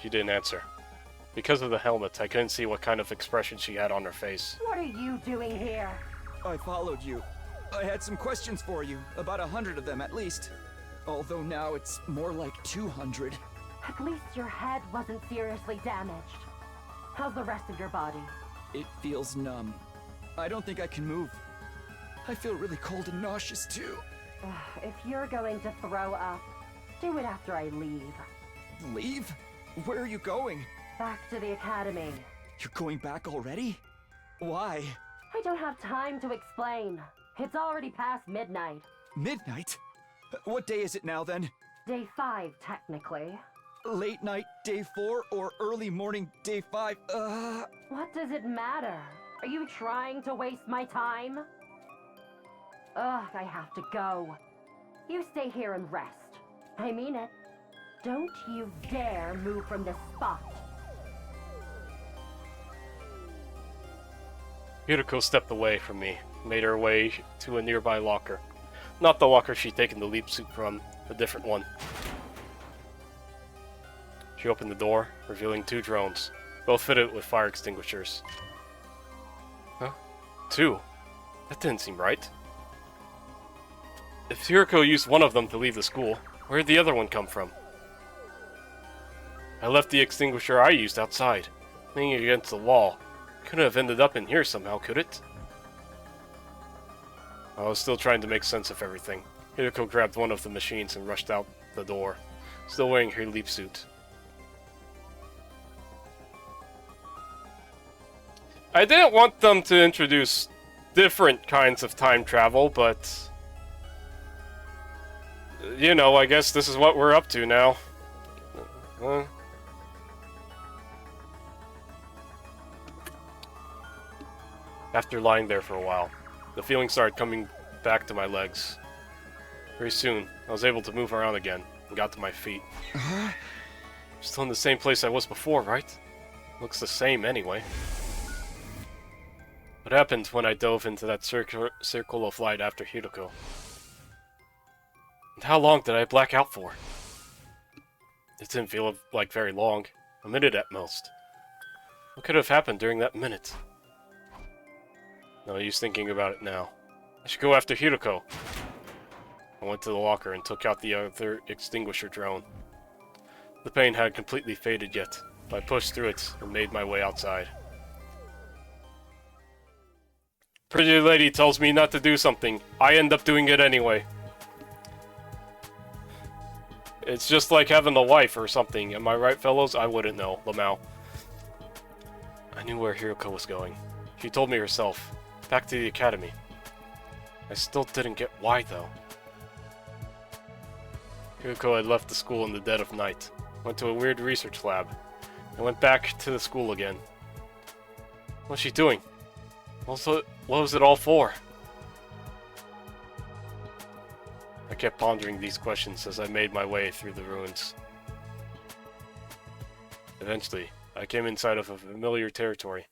She didn't answer. Because of the helmet, I couldn't see what kind of expression she had on her face.
What are you doing here?
I followed you. I had some questions for you, about 100 of them at least. Although now it's more like 200.
At least your head wasn't seriously damaged. How's the rest of your body?
It feels numb. I don't think I can move. I feel really cold and nauseous too.
If you're going to throw up, do it after I leave.
Leave? Where are you going?
Back to the academy.
You're going back already? Why?
I don't have time to explain. It's already past midnight.
Midnight? What day is it now then?
Day 5, technically.
Late night day 4 or early morning day 5?
What does it matter? Are you trying to waste my time? Ugh, I have to go. You stay here and rest. I mean it. Don't you dare move from this spot.
Hiroko stepped away from me, made her way to a nearby locker. Not the locker she'd taken the leap suit from, a different one. She opened the door, revealing 2 drones, both fitted with fire extinguishers. Huh? 2? That didn't seem right. If Hiroko used one of them to leave the school, where did the other one come from? I left the extinguisher I used outside, leaning against the wall. Couldn't have ended up in here somehow, could it? I was still trying to make sense of everything. Hiroko grabbed one of the machines and rushed out the door, still wearing her leap suit. I didn't want them to introduce different kinds of time travel, but... you know, I guess this is what we're up to now. After lying there for a while, the feeling started coming back to my legs. Very soon, I was able to move around again and got to my feet. Still in the same place I was before, right? Looks the same anyway. What happened when I dove into that circle of light after Hiroko? And how long did I black out for? It didn't feel like very long. A minute at most. What could have happened during that minute? No use thinking about it now. I should go after Hiroko. I went to the locker and took out the other extinguisher drone. The pain hadn't completely faded yet, but I pushed through it and made my way outside. Pretty lady tells me not to do something. I end up doing it anyway. It's just like having a wife or something. Am I right, fellows? I wouldn't know, Lamau. I knew where Hiroko was going. She told me herself. Back to the academy. I still didn't get why, though. Hiroko had left the school in the dead of night. Went to a weird research lab. And went back to the school again. What's she doing? Also, what was it all for? I kept pondering these questions as I made my way through the ruins. Eventually, I came inside of a familiar territory,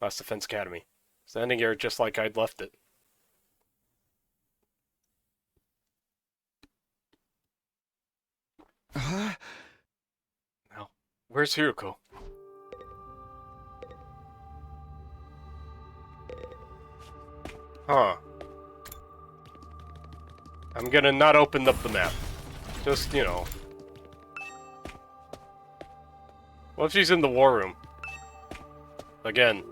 Last Defense Academy, standing here just like I'd left it. Now, where's Hiroko? Huh. I'm gonna not open up the map. Just, you know. What if she's in the war room? Again.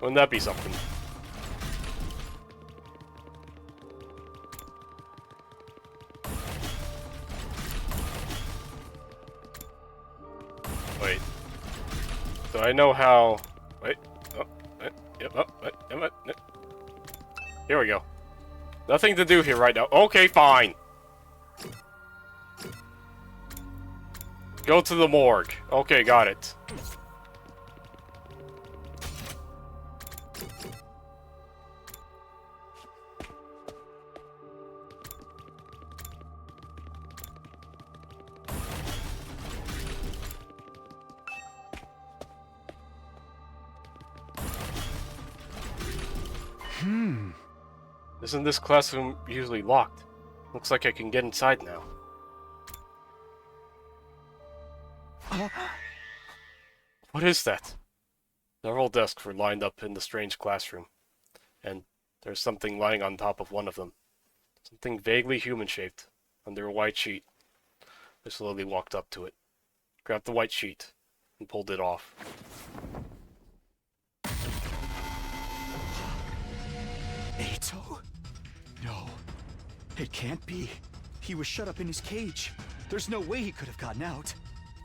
Wouldn't that be something? Wait. Do I know how... Wait. Oh, yep, oh, yep. Here we go. Nothing to do here right now. Okay, fine. Go to the morgue. Okay, got it. Isn't this classroom usually locked? Looks like I can get inside now. What is that? Several desks were lined up in the strange classroom, and there's something lying on top of one of them. Something vaguely human-shaped, under a white sheet. I slowly walked up to it, grabbed the white sheet, and pulled it off.
Eito? No, it can't be. He was shut up in his cage. There's no way he could have gotten out.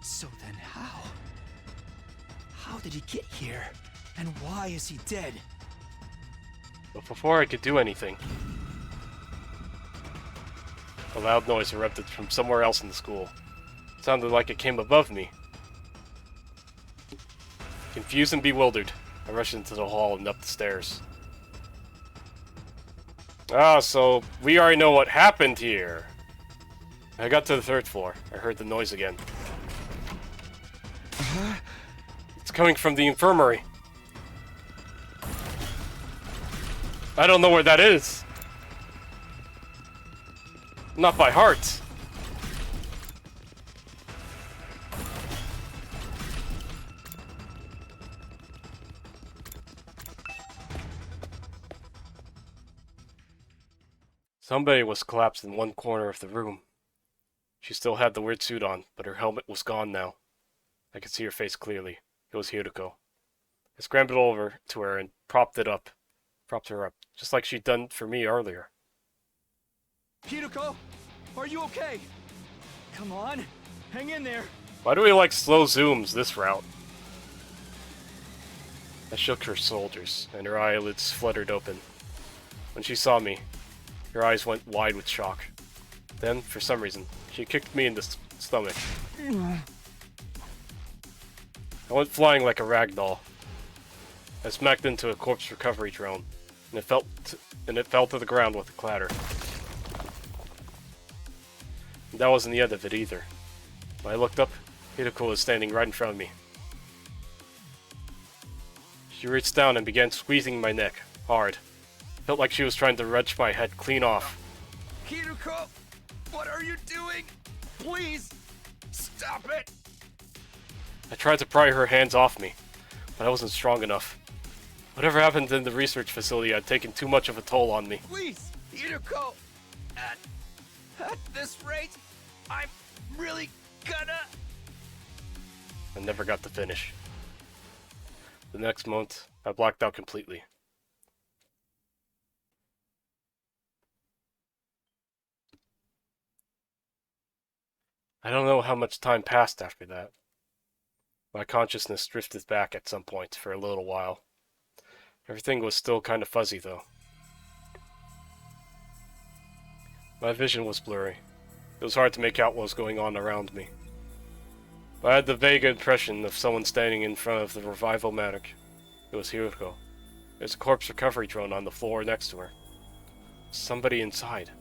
So then how? How did he get here? And why is he dead?
But before I could do anything, a loud noise erupted from somewhere else in the school. It sounded like it came above me. Confused and bewildered, I rushed into the hall and up the stairs. Ah, so we already know what happened here. I got to the 3rd floor. I heard the noise again. It's coming from the infirmary. I don't know where that is. Not by heart. Somebody was collapsed in one corner of the room. She still had the weird suit on, but her helmet was gone now. I could see her face clearly. It was Hiroko. I scrambled over to her and propped her up, just like she'd done for me earlier.
Hiroko, are you okay? Come on, hang in there.
Why do we like slow zooms this route? I shook her shoulders, and her eyelids fluttered open. When she saw me, her eyes went wide with shock. Then, for some reason, she kicked me in the stomach. I went flying like a rag doll. I smacked into a corpse recovery drone, and it fell to the ground with a clatter. And that wasn't the end of it either. When I looked up, Hiroko was standing right in front of me. She reached down and began squeezing my neck, hard. It felt like she was trying to wrench my head clean off.
Hiroko, what are you doing? Please, stop it!
I tried to pry her hands off me, but I wasn't strong enough. Whatever happened in the research facility had taken too much of a toll on me.
Please, Hiroko, at this rate, I'm really gonna...
I never got to finish. The next month, I blacked out completely. I don't know how much time passed after that. My consciousness drifted back at some point for a little while. Everything was still kind of fuzzy, though. My vision was blurry. It was hard to make out what was going on around me. But I had the vague impression of someone standing in front of the revival-matic. It was Hiroko. There's a corpse recovery drone on the floor next to her. Somebody inside.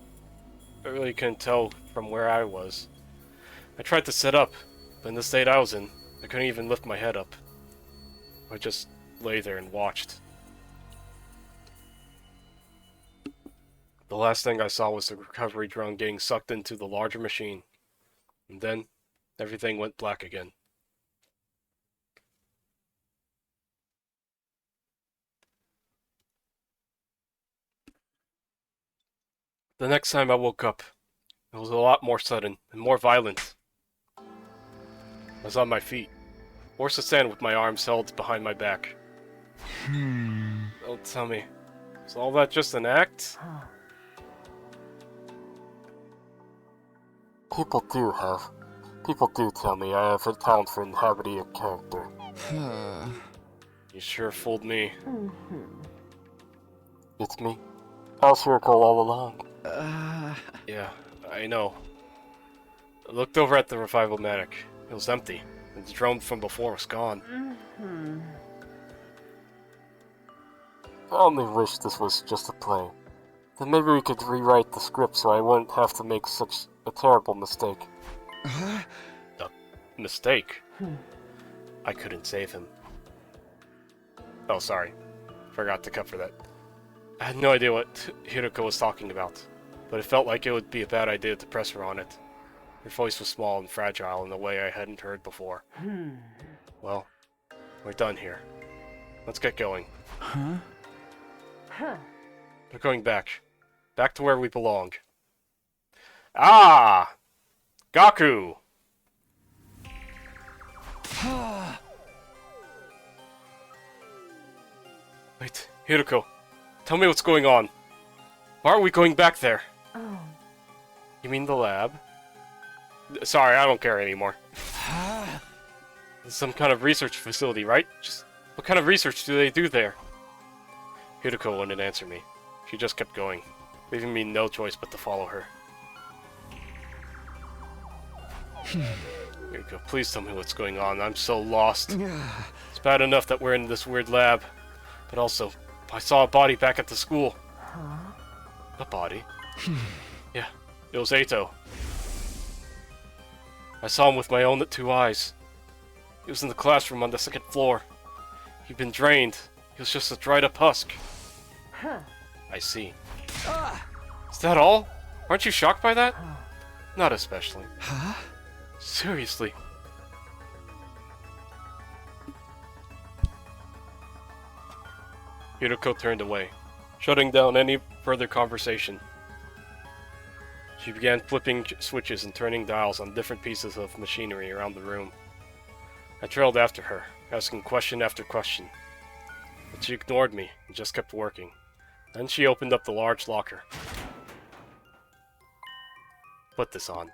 I really couldn't tell from where I was. I tried to sit up, but in the state I was in, I couldn't even lift my head up. I just lay there and watched. The last thing I saw was the recovery drone getting sucked into the larger machine. And then, everything went black again. The next time I woke up, it was a lot more sudden and more violent. I was on my feet, forced to stand with my arms held behind my back. Don't tell me, is all that just an act? People do tell me I have a talent for inhabiting a character. You sure fooled me. It's me. How's Hiroko all along? Yeah, I know. I looked over at the revival-matic. It was empty, and the drone from before was gone. I only wish this was just a play. Then maybe we could rewrite the script so I wouldn't have to make such a terrible mistake. A mistake? I couldn't save him. Oh, sorry. Forgot to cover that. I had no idea what Hiroko was talking about, but it felt like it would be a bad idea to press her on it. Her voice was small and fragile in a way I hadn't heard before. Well, we're done here. Let's get going. We're going back. Back to where we belong. Ah! Gaku! Wait, Hiroko. Tell me what's going on. Why are we going back there?
Oh.
You mean the lab? Sorry, I don't care anymore. It's some kind of research facility, right? Just what kind of research do they do there? Hiroko wouldn't answer me. She just kept going, leaving me no choice but to follow her. Hiroko, please tell me what's going on. I'm so lost. It's bad enough that we're in this weird lab, but also, I saw a body back at the school. A body? Yeah, it was Eito. I saw him with my own 2 eyes. He was in the classroom on the 2nd floor. He'd been drained. He was just a dried up husk. I see. Is that all? Aren't you shocked by that? Not especially. Seriously. Hiroko turned away, shutting down any further conversation. She began flipping switches and turning dials on different pieces of machinery around the room. I trailed after her, asking question after question, but she ignored me and just kept working. Then she opened up the large locker. Put this on.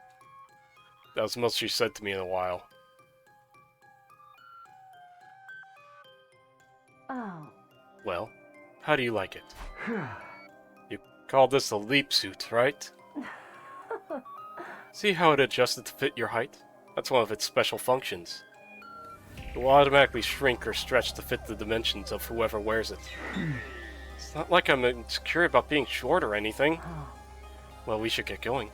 That was the most she said to me in a while.
Oh.
Well, how do you like it? You call this a leap suit, right? See how it adjusted to fit your height? That's one of its special functions. It will automatically shrink or stretch to fit the dimensions of whoever wears it. It's not like I'm insecure about being short or anything. Well, we should get going.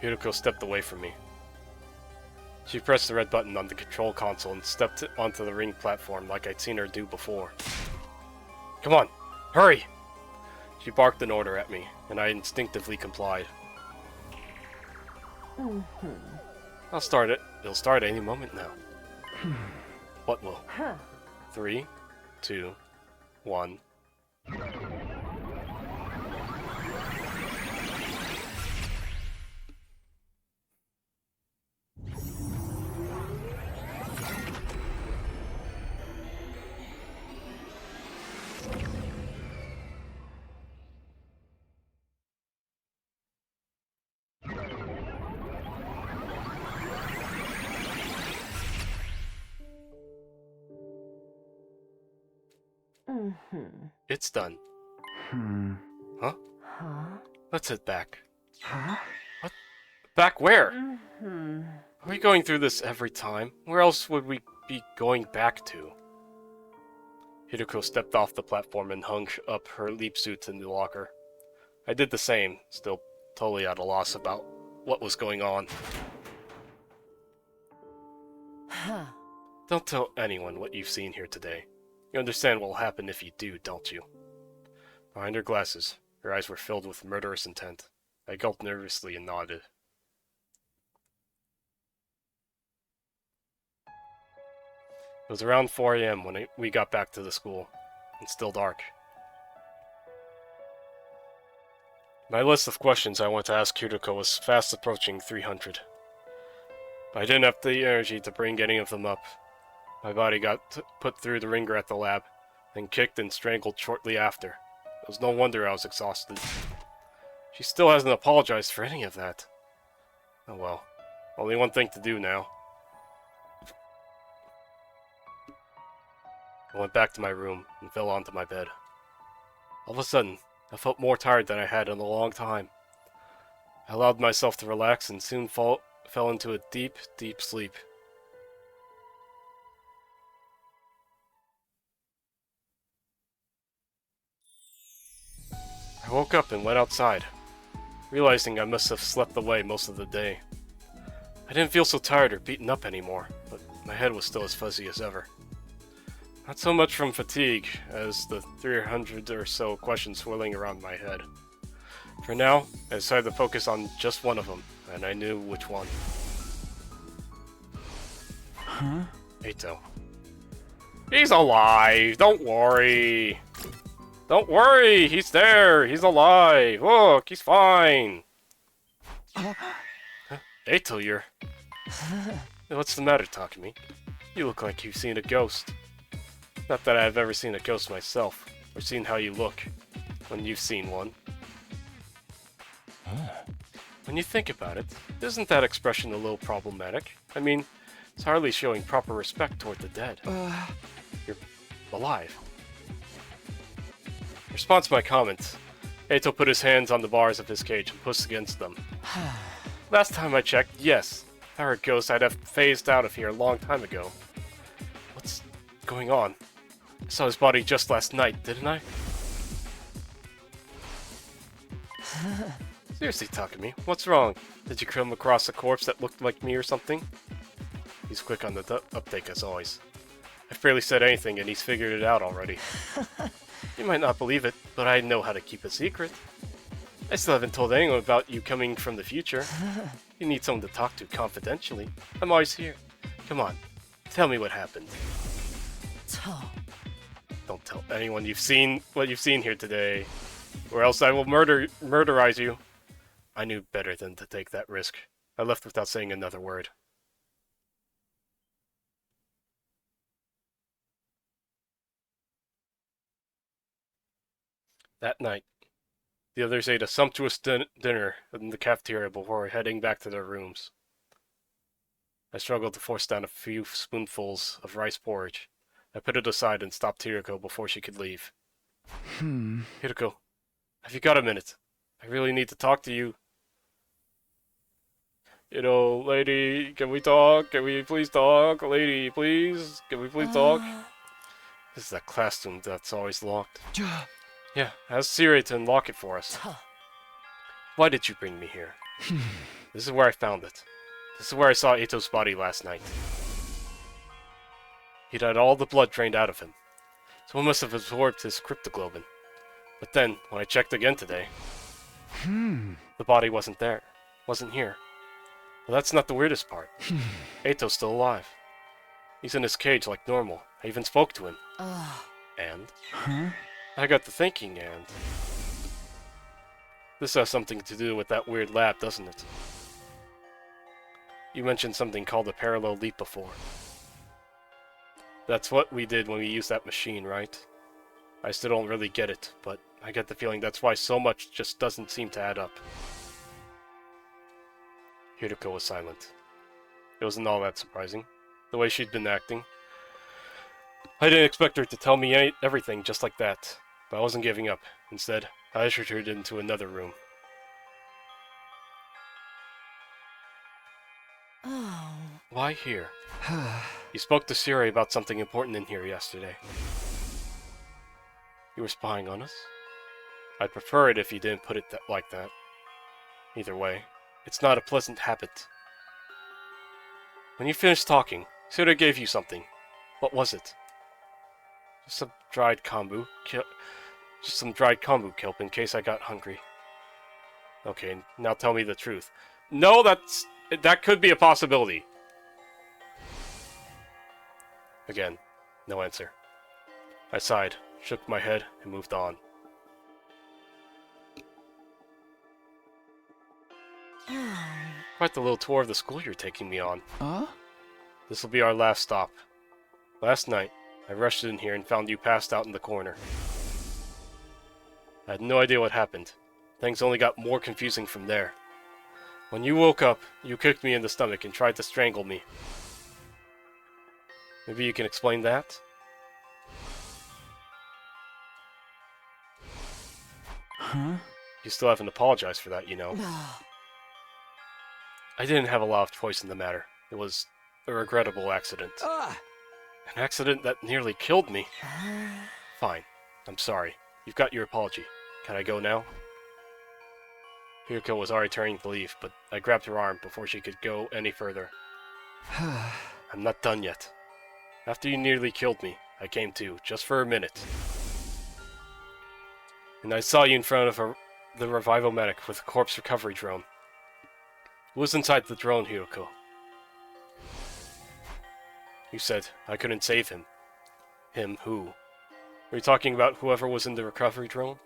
Yuriko stepped away from me. She pressed the red button on the control console and stepped onto the ring platform like I'd seen her do before. Come on, hurry! She barked an order at me, and I instinctively complied. I'll start it. It'll start any moment now. What will? 3, 2, 1. It's done. Huh? Let's head back. What? Back where? Are we going through this every time? Where else would we be going back to? Hideko stepped off the platform and hung up her leap suits in the locker. I did the same, still totally at a loss about what was going on. Don't tell anyone what you've seen here today. You understand what will happen if you do, don't you? Behind her glasses, her eyes were filled with murderous intent. I gulped nervously and nodded. It was around 4 a.m. when we got back to the school, and still dark. My list of questions I wanted to ask Kiriko was fast approaching 300. But I didn't have the energy to bring any of them up. My body got put through the ringer at the lab, then kicked and strangled shortly after. It was no wonder I was exhausted. She still hasn't apologized for any of that. Oh well. Only one thing to do now. I went back to my room and fell onto my bed. All of a sudden, I felt more tired than I had in a long time. I allowed myself to relax and soon fell into a deep, deep sleep. I woke up and went outside, realizing I must have slept away most of the day. I didn't feel so tired or beaten up anymore, but my head was still as fuzzy as ever. Not so much from fatigue as the 300 or so questions swirling around my head. For now, I decided to focus on just one of them, and I knew which one.
Huh?
Eito. He's alive! Don't worry! Don't worry! He's there! He's alive! Look, he's fine! Eito, you're... What's the matter, Takumi? You look like you've seen a ghost. Not that I've ever seen a ghost myself, or seen how you look when you've seen one. When you think about it, isn't that expression a little problematic? I mean, it's hardly showing proper respect toward the dead. You're alive. In response to my comment, Eito put his hands on the bars of his cage and pushed against them. Last time I checked, yes. If I were a ghost, I'd have phased out of here a long time ago. What's going on? I saw his body just last night, didn't I? Seriously, Takumi, what's wrong? Did you come across a corpse that looked like me or something? He's quick on the uptake as always. I've barely said anything and he's figured it out already. You might not believe it, but I know how to keep a secret. I still haven't told anyone about you coming from the future. You need someone to talk to confidentially. I'm always here. Come on, tell me what happened. Don't tell anyone what you've seen here today. or else I will murderize you. I knew better than to take that risk. I left without saying another word. That night, the others ate a sumptuous dinner in the cafeteria before heading back to their rooms. I struggled to force down a few spoonfuls of rice porridge. I put it aside and stopped Hiroko before she could leave. Hiroko, have you got a minute? I really need to talk to you. You know, lady, can we talk? Can we please talk? Lady, please? Can we please talk? This is that classroom that's always locked. Yeah, ask Siri to unlock it for us. Why did you bring me here? This is where I found it. This is where I saw Ito's body last night. He'd had all the blood drained out of him. Someone must have absorbed his cryptoglobin. But then, when I checked again today, the body wasn't there. Wasn't here. Well, that's not the weirdest part. Ito's still alive. He's in his cage like normal. I even spoke to him. And? I got to thinking, and... this has something to do with that weird lab, doesn't it? You mentioned something called a parallel leap before. That's what we did when we used that machine, right? I still don't really get it, but I get the feeling that's why so much just doesn't seem to add up. Hiroko was silent. It wasn't all that surprising, the way she'd been acting. I didn't expect her to tell me everything just like that, but I wasn't giving up. Instead, I ushered her into another room. Why here? You spoke to Siri about something important in here yesterday. You were spying on us? I'd prefer it if you didn't put it like that. Either way, it's not a pleasant habit. When you finished talking, Siri gave you something. What was it? Just some dried kombu. Just some dried kombu kelp in case I got hungry. Okay, now tell me the truth. No, that could be a possibility. Again, no answer. I sighed, shook my head, and moved on. Quite the little tour of the school you're taking me on. This will be our last stop. Last night, I rushed in here and found you passed out in the corner. I had no idea what happened. Things only got more confusing from there. When you woke up, you kicked me in the stomach and tried to strangle me. Maybe you can explain that? You still haven't apologized for that, you know. I didn't have a lot of choice in the matter. It was a regrettable accident. An accident that nearly killed me. Fine. I'm sorry. You've got your apology. Can I go now? Hiroko was already turning to leave, but I grabbed her arm before she could go any further. I'm not done yet. After you nearly killed me, I came to, just for a minute. And I saw you in front of the revival medic with a corpse recovery drone. Who was inside the drone, Hiroko? You said I couldn't save him. Him who? Are you talking about whoever was in the recovery drone?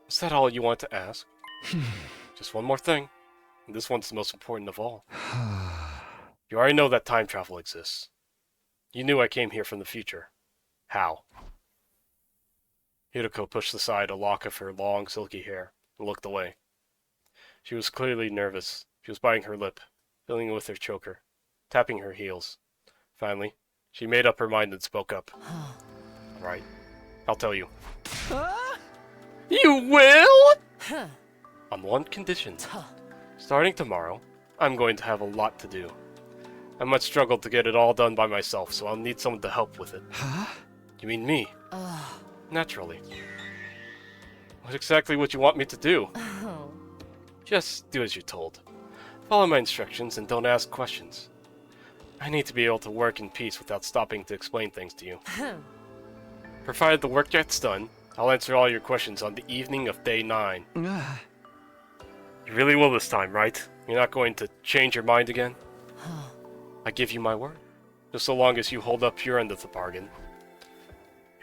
Is that all you want to ask? Just one more thing. And this one's the most important of all. You already know that time travel exists. You knew I came here from the future. How? Hiroko pushed aside a lock of her long, silky hair and looked away. She was clearly nervous. She was biting her lip, filling it with her choker, tapping her heels. Finally, she made up her mind and spoke up. Alright, I'll tell you. You will? On one condition. Starting tomorrow, I'm going to have a lot to do. I might struggle to get it all done by myself, so I'll need someone to help with it. You mean me? Naturally. What exactly would you want me to do? Just do as you're told. Follow my instructions and don't ask questions. I need to be able to work in peace without stopping to explain things to you. Provided the work gets done, I'll answer all your questions on the evening of day 9. You really will this time, right? You're not going to change your mind again? I give you my word. Just so long as you hold up your end of the bargain.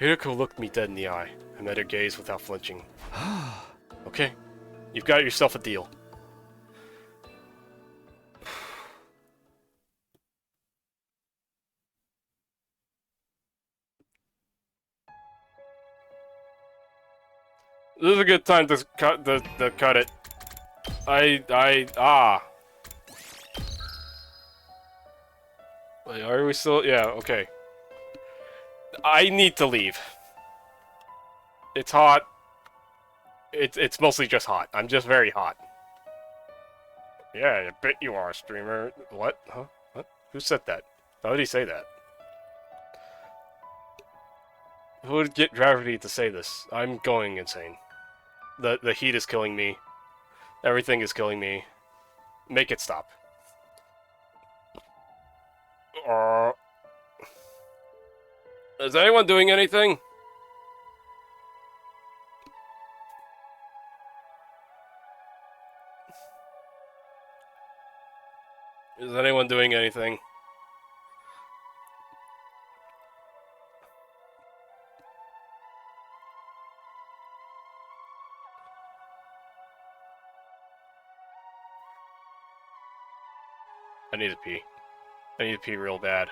Hiroko looked me dead in the eye. I met her gaze without flinching. Okay, you've got yourself a deal. This is a good time to cut it. Wait, are we still? Yeah, okay. I need to leave. It's hot. It's mostly just hot. I'm just very hot. Yeah, I bet you are, streamer. What? Huh? What? Who said that? How did he say that? Who would get Gravity to say this? I'm going insane. The heat is killing me. Everything is killing me. Make it stop. Is anyone doing anything? Is anyone doing anything? I need to pee. I need to pee real bad.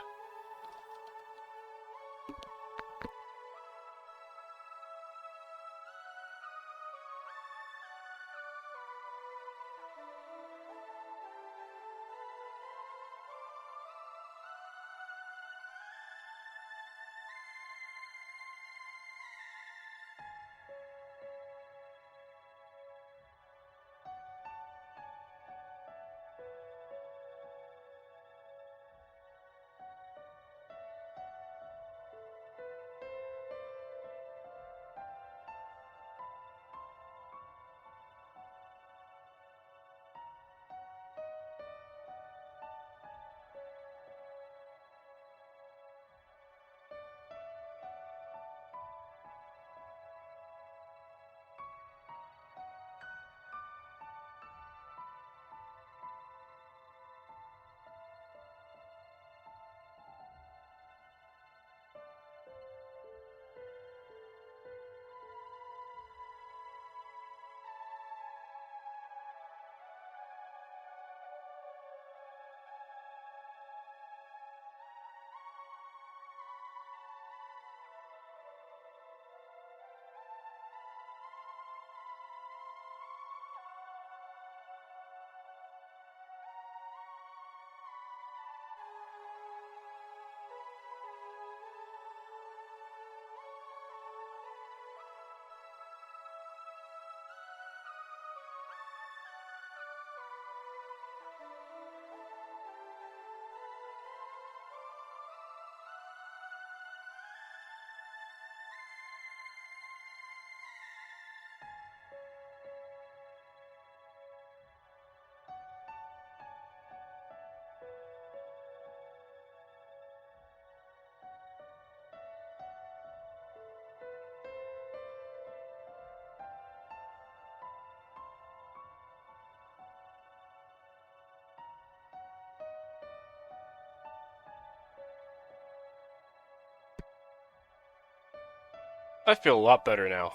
I feel a lot better now.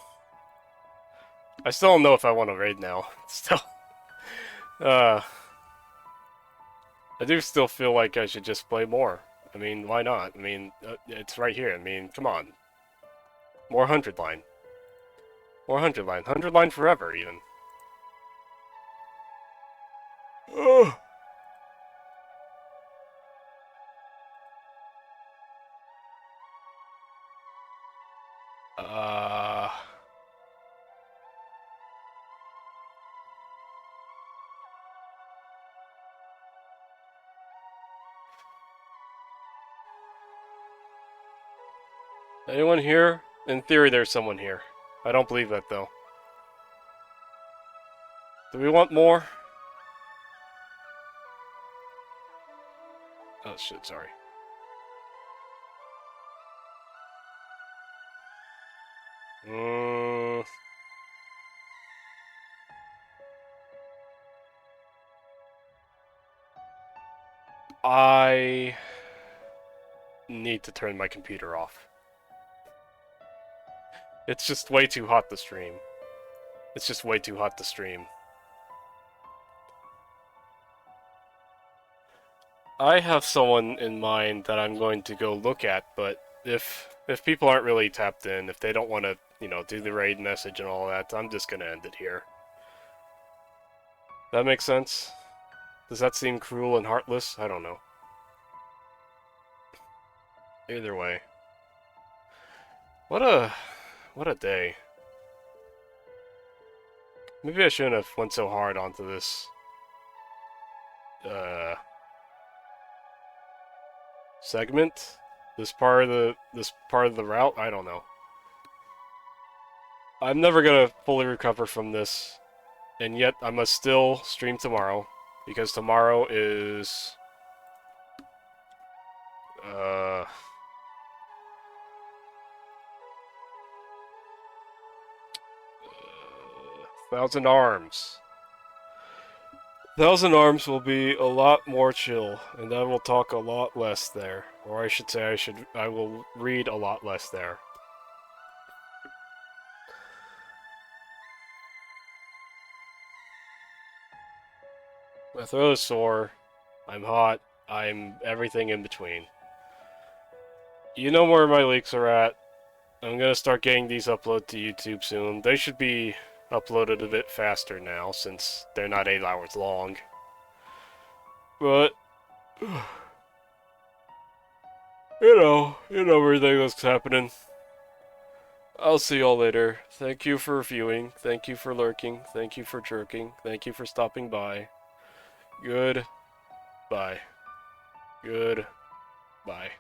I still don't know if I want to raid now. Still. I do still feel like I should just play more. I mean, why not? I mean, it's right here. I mean, come on. More 100 line. More 100 line. 100 line forever, even. Ugh. Anyone here? In theory, there's someone here. I don't believe that, though. Do we want more? Oh, shit, sorry. I need to turn my computer off. It's just way too hot to stream. It's just way too hot to stream. I have someone in mind that I'm going to go look at, but if people aren't really tapped in, if they don't want to, you know, do the raid message and all that, I'm just gonna end it here. That makes sense? Does that seem cruel and heartless? I don't know. Either way. What a day. Maybe I shouldn't have went so hard onto this segment? This part of the route? I don't know. I'm never gonna fully recover from this, and yet I must still stream tomorrow, because tomorrow is 1,000 Arms. 1,000 Arms will be a lot more chill, and I will talk a lot less there. Or I should say I will read a lot less there. My throat is sore, I'm hot, I'm everything in between. You know where my leaks are at. I'm gonna start getting these uploaded to YouTube soon. They should be uploaded a bit faster now, since they're not 8 hours long. But you know everything that's happening. I'll see y'all later. Thank you for viewing, thank you for lurking, thank you for jerking, thank you for stopping by. Goodbye. Goodbye.